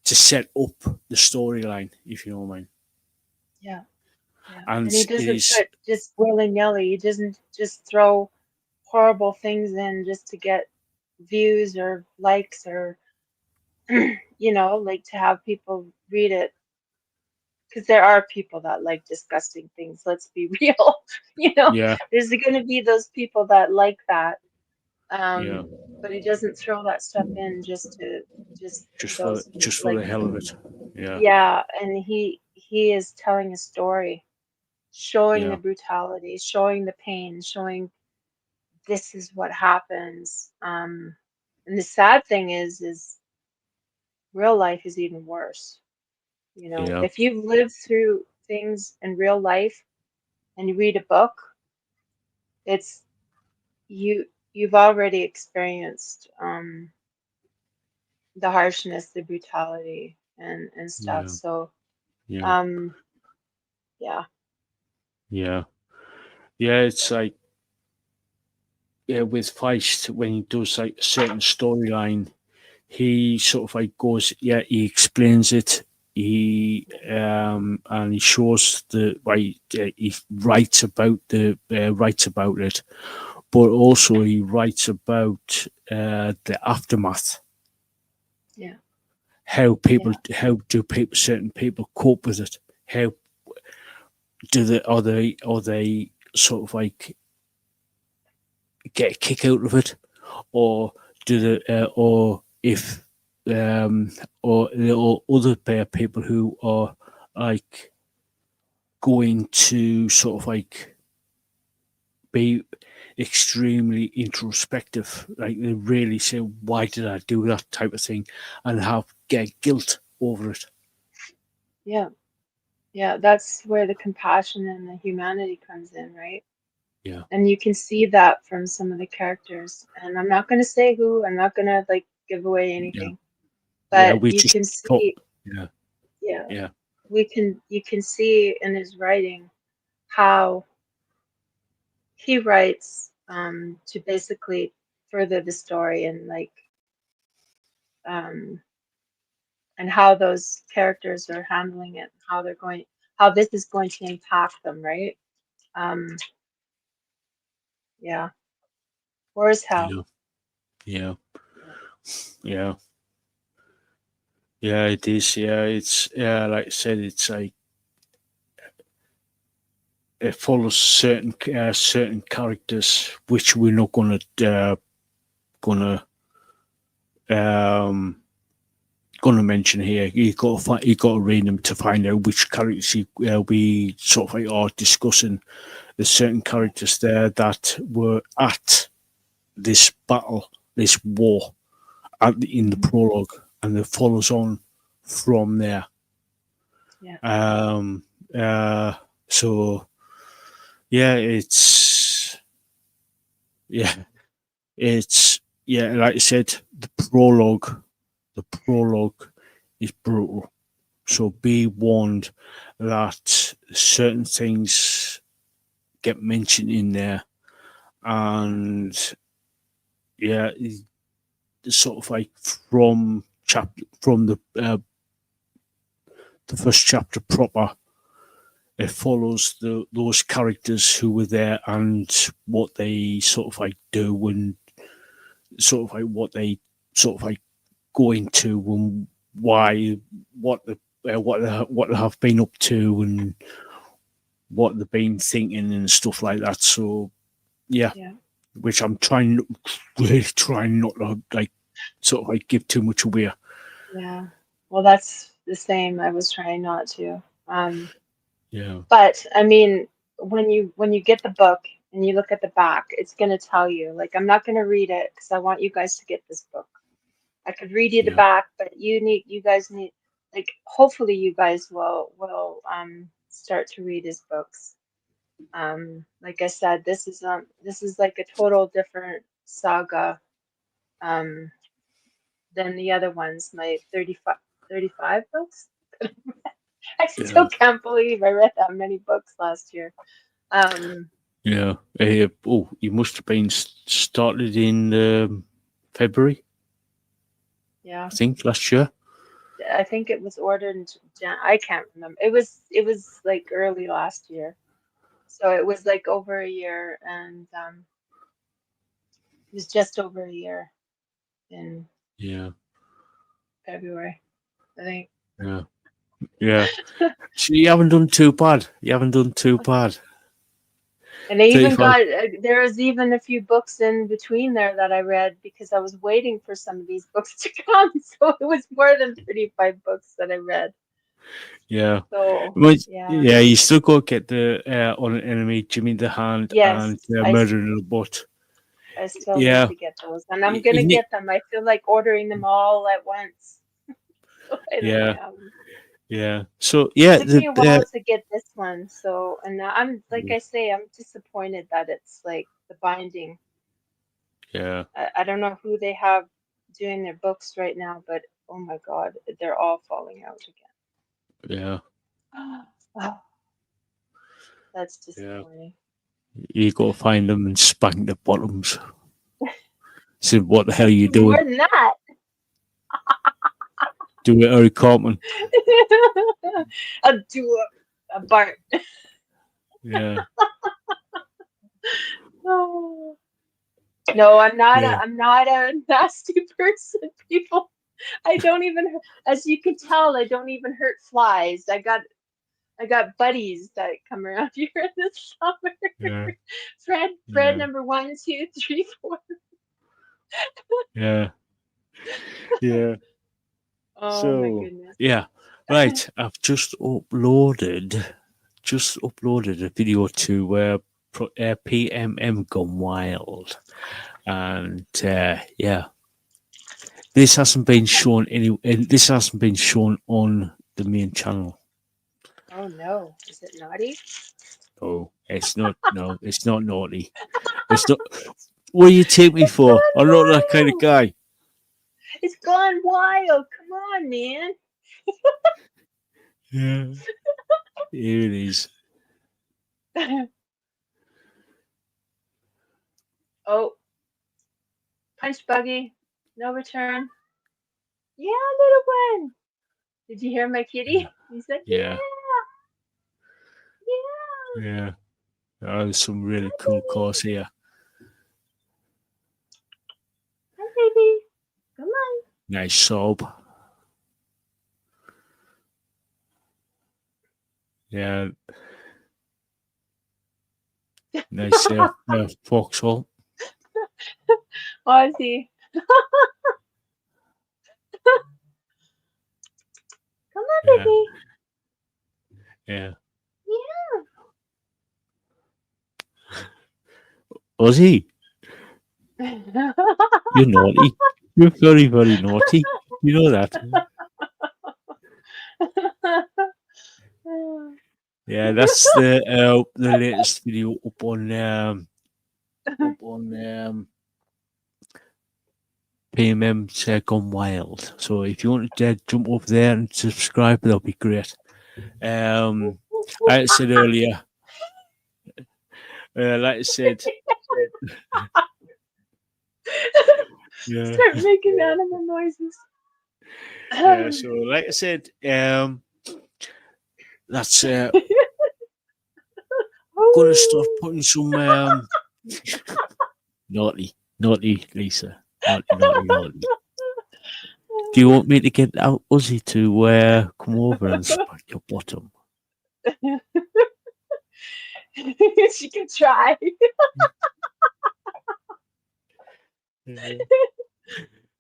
to set up the storyline, if you know what I mean. Yeah, yeah. And And he it doesn't is, put just willy-nilly. He doesn't just throw horrible things in just to get views or likes or like to have people read it, because there are people that like disgusting things. Let's be real. yeah, There's going to be those people that like that. yeah, But he doesn't throw that stuff in just those just for like, the hell of it. Yeah, yeah. And he is telling a story, showing the yeah, brutality, showing the pain, showing this is what happens. And the sad thing is real life is even worse. yeah, If you've lived through things in real life and you read a book, it's you've already experienced the harshness, the brutality, and stuff. yeah, So, yeah, um, yeah, yeah, yeah. It's like, yeah, with Feist, when he does like a certain storyline, he sort of like goes, yeah, he explains it. He and he shows the why he writes about it, but also he writes about the aftermath. yeah, yeah, How do certain people cope with it? How do they are they sort of like get a kick out of it, or do they or if or other people who are like going to sort of like be extremely introspective, like they really say, why did I do that type of thing, and get guilt over it. Yeah. Yeah, that's where the compassion and the humanity comes in, right? Yeah, And you can see that from some of the characters. And I'm not going to say who, I'm not going to like give away yeah, anything, yeah. but We you just can talk. see, Yeah, yeah, yeah, you can see in his writing how he writes to basically further the story and like um and how those characters are handling it, how this is going to impact them, right? Um yeah. Where's hell? yeah, yeah, yeah, yeah. It is. Yeah, it's like I said, it's like it follows certain characters, which we're not gonna um gonna mention here. You got to read them to find out which characters we sort of like are discussing. There's certain characters there that were at this battle, this war, in the Mhm. prologue, and it follows on from there. Yeah. Um, uh, so yeah, yeah, like I said, the prologue is brutal. So be warned that certain things get mentioned in there, and yeah, it's sort of like from the first chapter proper. It follows those characters who were there and what they sort of like do, and sort of like what they sort of like go into, and why, what they have been up to, and what they've been thinking and stuff like that. So yeah, Yeah. which I'm really trying not to like sort of like give too much away. Yeah. Well, that's the same. I was trying not to. Yeah, But I mean, when you get the book and you look at the back, it's gonna tell you. Like, I'm not gonna read it because I want you guys to get this book. I could read you the yeah, back, but you guys need, like, hopefully you guys will start to read his books. Like I said, this is like a total different saga um than the other ones. My 35 books. I yeah, still can't believe I read that many books last year. Um, yeah. Oh, you must have been started in February, yeah, I think, last year. I think it was ordered in I can't remember. It was like early last year, so it was like over a year, and it was just over a year in Yeah, February, I think. yeah, yeah. So you haven't done too bad. You haven't done too bad. And I even 35. got there was even a few books in between there that I read because I was waiting for some of these books to come. So it was more than 35 books that I read. Yeah. So Well, yeah, yeah, you still got to get the on an enemy, Jimmy the Hand, yes, and Murder in the Butt. I still need Yeah, to get those, and I'm you gonna need, get them. I feel like ordering them all at once. So I don't yeah, have them. yeah. So It yeah, took the me a while to get this one, so and now I'm like yeah, I say, I'm disappointed that it's like the binding. yeah, I don't know who they have doing their books right now, but oh my God, they're all falling out yeah, again. Oh, that's yeah. disappointing. You got to find them and spank the bottoms. So what the hell are you More doing? than that. Do it, Eric Cartman. I'll do a Bart. Yeah, Oh. No, yeah, I'm not a nasty person, people. I don't even, as you can tell, I don't even hurt flies. I got buddies that come around here in the summer. yeah, Fred yeah, number one, two, three, four. yeah, yeah. Oh my So goodness. yeah, right. I've just uploaded a video to PMM Gone Wild, and yeah, this hasn't been shown this hasn't been shown on the main channel. Oh no. Is it naughty? Oh, it's not. No, it's not naughty. It's not. What do you take me It's for? gone I'm not that kind of wild. guy. It's gone wild. Come on, man. Yeah, here it is. Oh, punch buggy. No return. Yeah, little one. Did you hear my kitty? He's like, yeah, Yeah, yeah. yeah. Oh, there's some really Hi, cool baby. cars here. Hi, baby. Come on. Nice sob. Yeah, nice foxhole. Ozzy. Come on, Yeah, baby. yeah. Yeah. Ozzy, you're naughty. You're very, very naughty. You know that. Yeah, that's the latest video up on PMM's Gone Wild. So if you want to jump over there and subscribe, that'll be great. Like I said earlier, like I said, yeah, Start making animal noises. yeah. So like I said, that's gonna start putting some naughty, Lisa, naughty. Do you want me to get out Uzi to come over and smack your bottom? She can try.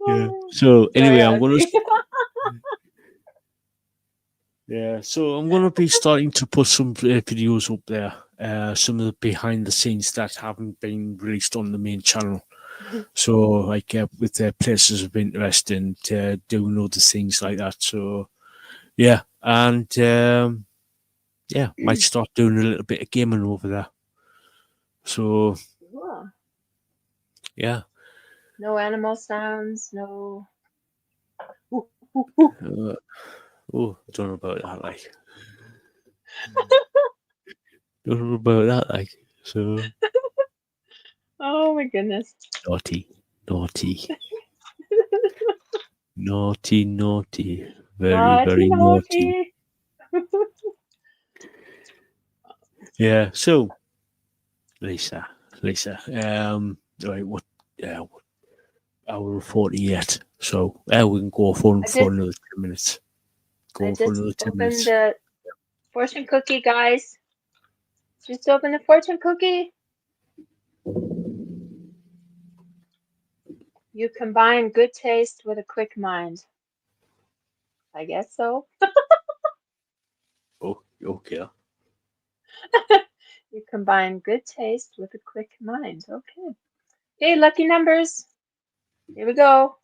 Yeah. So anyway, I'm gonna. Ozzy. Yeah, so I'm going to be starting to put some videos up there, some of the behind the scenes that haven't been released on the main channel. So, like with places of interest and doing other things like that. So, yeah, and yeah, might start doing a little bit of gaming over there. So, Cool. yeah. No animal sounds, no. Oh, I don't know about that, like. Don't know about that, like. So, Oh my goodness. naughty. Naughty. Very, Naughty, very naughty. naughty. Yeah. So, Lisa. Right. What? Hour 48. So, we can go for I just another 10 minutes. I Go for just another 10 opened minutes. the fortune cookie, guys. Just open the fortune cookie. You combine good taste with a quick mind. I guess so. Oh, okay. You combine good taste with a quick mind. Okay. Okay, lucky numbers. Here we go.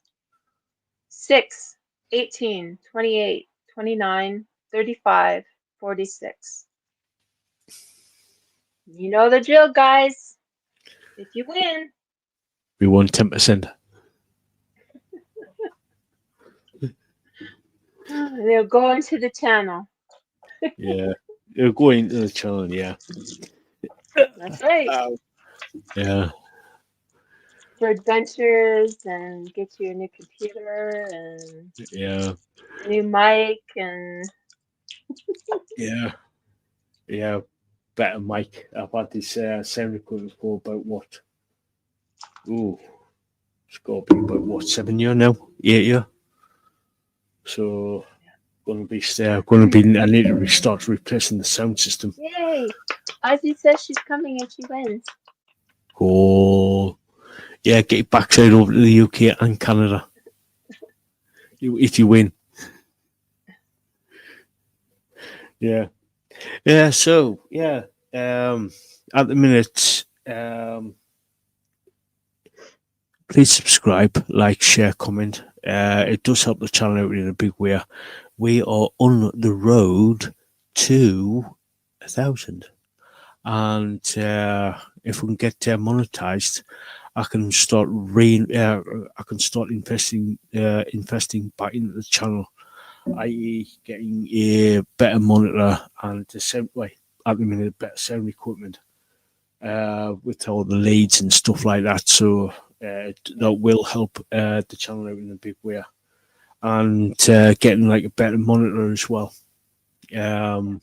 6, 18, 28, 29, 35, 46. You know the drill, guys. If you win, We won 10%. they'll go into the channel. Yeah. You're going to the channel, yeah. That's right. Yeah. For adventures and get you a new computer and Yeah. a new mic and Yeah. Yeah. Better mic. I've had this sound recording for about what? Ooh. It's got to be about what, 7 years now? 8 years? So I need to start replacing the sound system. yay! Ozzy says she's coming and she wins. Oh, yeah, get your backside over to the UK and Canada. If you win. Yeah. Yeah. So yeah. At the minute, please subscribe, like, share, comment. It does help the channel out in a big way. We are on the road to 1,000, and if we can get monetized, I can start I can start investing back into the channel, i.e., getting a better monitor and the sound way at the minute, better sound equipment with all the leads and stuff like that. So that will help the channel out in a big way, and getting like a better monitor as well. Um,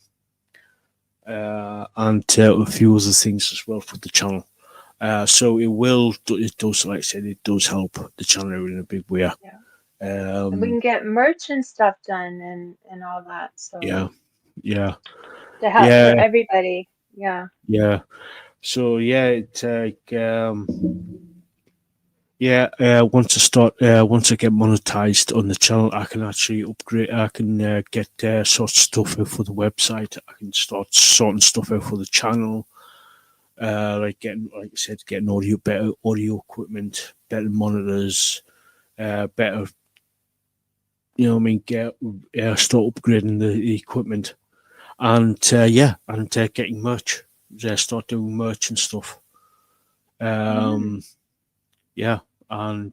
and a few other things as well for the channel. So it does, like I said, it does help the channel out in a big way. Yeah. And we Um, can get merch and stuff done and all that. So yeah, yeah, to help for yeah, everybody. Yeah. yeah. So yeah, it's like yeah. Once I get monetized on the channel, I can actually upgrade. I can get sort of stuff out for the website. I can start sorting stuff out for the channel. Like getting, like I said, getting better audio equipment, better monitors, better. You know what I mean? Get start upgrading the equipment, and getting merch. Start doing merch and stuff. Mm. Yeah, and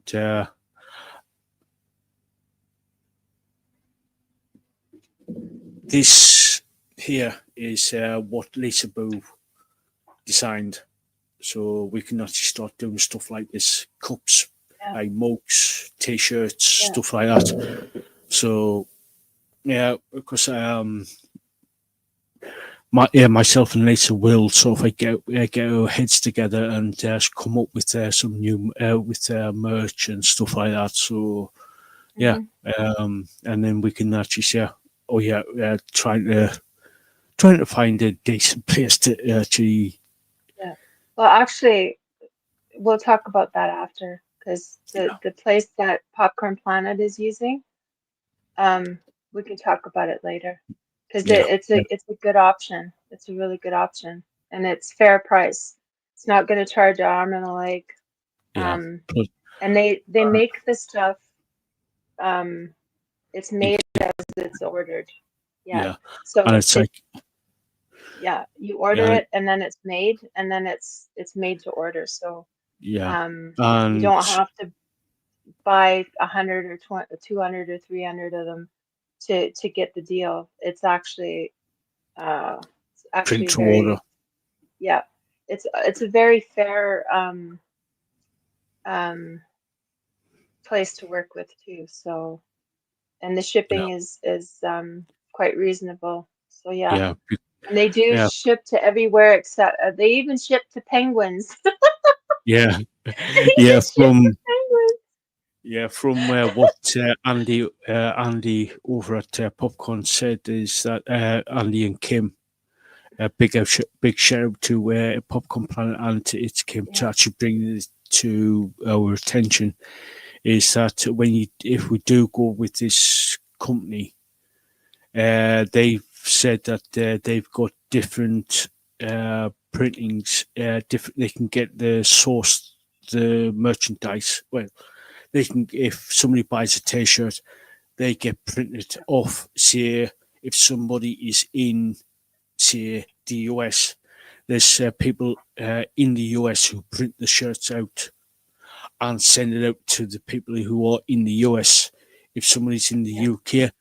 this here is what Lisaboo designed. So we can actually start doing stuff like this: cups, Yeah. like mugs, t-shirts, Yeah. stuff like that. So yeah, because myself and Lisa will sort of like get our heads together and come up with some new with merch and stuff like that. So yeah, Hmm. and then we can actually say, oh yeah, trying to find a decent place to actually. Yeah. Well, actually, we'll talk about that after because Yeah, the place that Popcorn Planet is using, um, we can talk about it later because yeah, it's a good option. It's a really good option and it's fair price. It's not going to charge an arm and a leg. yeah. Plus, And they uh, make the stuff. Um, it's made as it's ordered. Yeah. yeah, and So it's it like yeah, you order yeah, it and then it's made and then it's made to order. So yeah, um, you and don't have to buy 100 or 20, 200 or 300 of them to get the deal. It's print actually to order. very yeah. It's a very fair um place to work with too. So and the Yeah, shipping is quite reasonable. So yeah. yeah, And they do yeah, ship to everywhere except they even ship to penguins. yeah, They even yeah. ship to penguins. From what Andy over at Popcorn said is that Andy and Kim, big shout out to Popcorn Planet and to its Kim to Yeah, actually bring this to our attention. Is that if we do go with this company, they've said that they've got different printings. Different, they can get the merchandise. Well, they can, if somebody buys a T-shirt, they get printed off. Say if somebody is in, say, the US, there's people in the US who print the shirts out and send it out to the people who are in the US. If somebody's in the yeah, UK,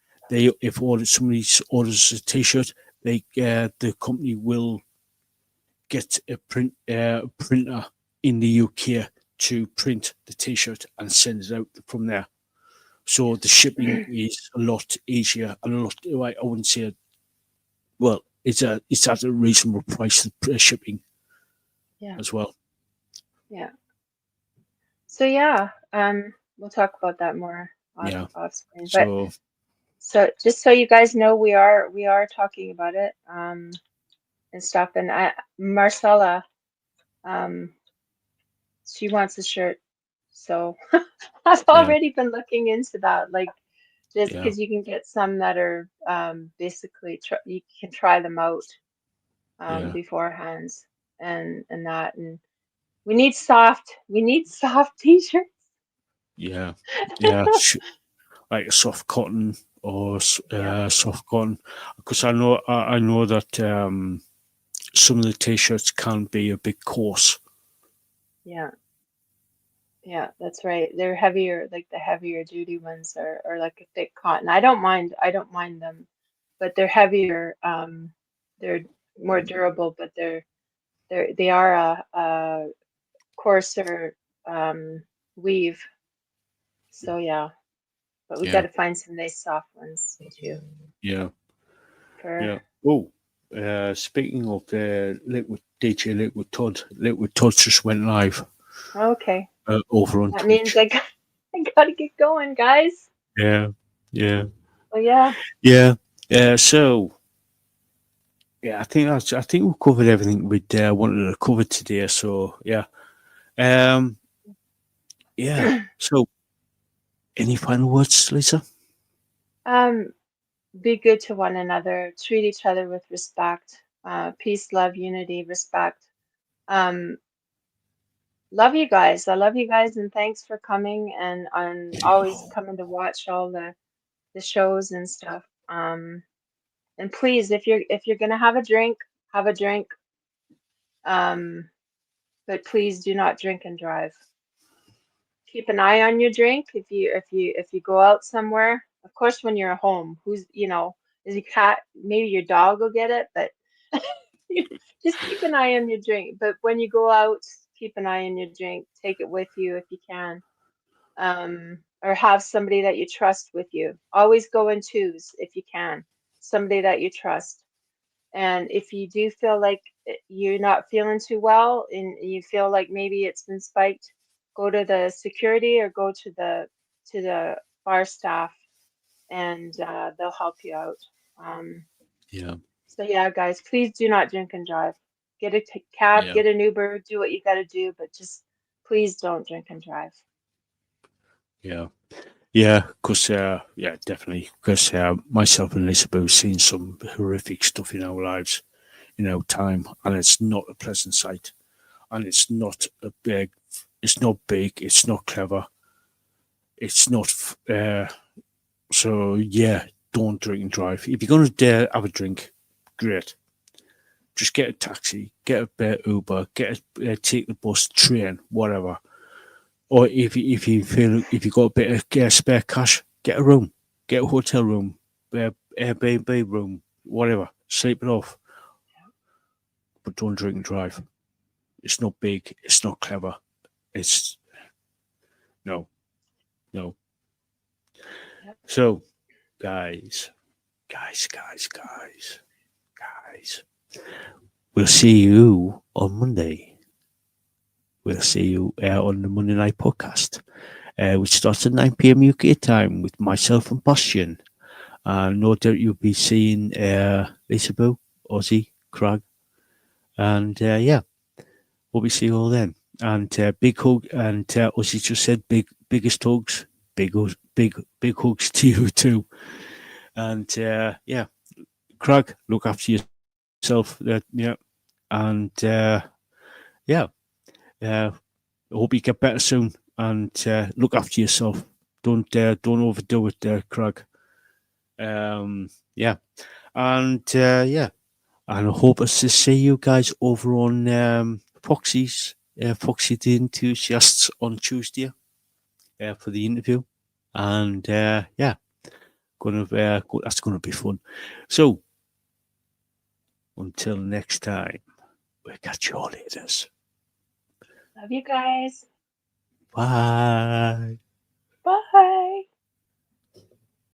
somebody orders a T-shirt, the company will get a printer in the UK to print the T-shirt and send it out from there. So the shipping is a lot easier and a lot. I wouldn't say, well, it's at a reasonable price, the shipping yeah, as well. yeah. So yeah, we'll talk about that more Yeah. off screen. But So so just so you guys know, we are talking about it and stuff. And Marcella, um, she wants a shirt. So I've yeah, already been looking into that. Like just Yeah. because you can get some that are basically you can try them out Yeah. beforehand and that and we need soft t-shirts. Yeah. Yeah. Like a soft cotton or Yeah, soft cotton, because I know that some of the t-shirts can be a bit coarse. yeah, yeah, that's right. They're heavier, like the heavier duty ones are like a thick cotton. I don't mind them, but they're heavier. They're more durable, but they are a coarser weave. So yeah, but we got Yeah. to find some nice soft ones too Yeah. for. Yeah. Oh, speaking of Liquid Todd, Liquid Todd just went live Okay, over on that means Twitch. I gotta get going, guys. Yeah. Yeah. Oh yeah. Yeah. So yeah, I think we covered everything we wanted to cover today. So yeah. Um. Yeah. So any final words, Lisa? Um, be good to one another, treat each other with respect, peace, love, unity, respect. Um, love you guys. I love you guys, and thanks for coming and always coming to watch all the shows and stuff. And please, if you're gonna have a drink, have a drink. Um, but please do not drink and drive. Keep an eye on your drink if you go out somewhere. Of course, when you're at home, is your cat, maybe your dog will get it, but just keep an eye on your drink. But when you go out, keep an eye on your drink. Take it with you if you can, or have somebody that you trust with you. Always go in twos if you can. Somebody that you trust. And if you do feel like you're not feeling too well and you feel like maybe it's been spiked, go to the security or go to the bar staff and they'll help you out. Um, Yeah. so yeah, guys, please do not drink and drive. Get a cab, Yeah. get an Uber, do what you got to do, but just please don't drink and drive. Yeah. Yeah, because yeah, definitely. Because myself and Lisaboo have seen some horrific stuff in our lives, in our time, and it's not a pleasant sight. And it's not a big. It's not big. It's not clever. It's not. So yeah, don't drink and drive. If you're gonna dare have a drink, great. Just get a taxi, get a Uber, take the bus, train, whatever. Or if you got a bit of spare cash, get a room, get a hotel room, Airbnb room, whatever. Sleep it off, but don't drink and drive. It's not big. It's not clever. It's no, no. Yep. So, guys, guys, guys, guys, guys. We'll see you on Monday. We'll see you on the Monday Night Podcast, which starts at 9 p.m. UK time with myself and Bastion. No doubt you'll be seeing Lisaboo, Ozzy, Crag, and yeah, we'll be seeing you all then. And big hug, and Ozzy just said biggest hugs, big hugs to you too. And yeah, Crag, look after yourself. Yeah, and yeah, I hope you get better soon. And look after yourself. Don't overdo it, Crag. Yeah, and yeah. And I hope to see you guys over on Foxy the Enthusiasts on Tuesday for the interview. And yeah, that's gonna be fun. So until next time, we'll catch you all later. Love you guys. Bye.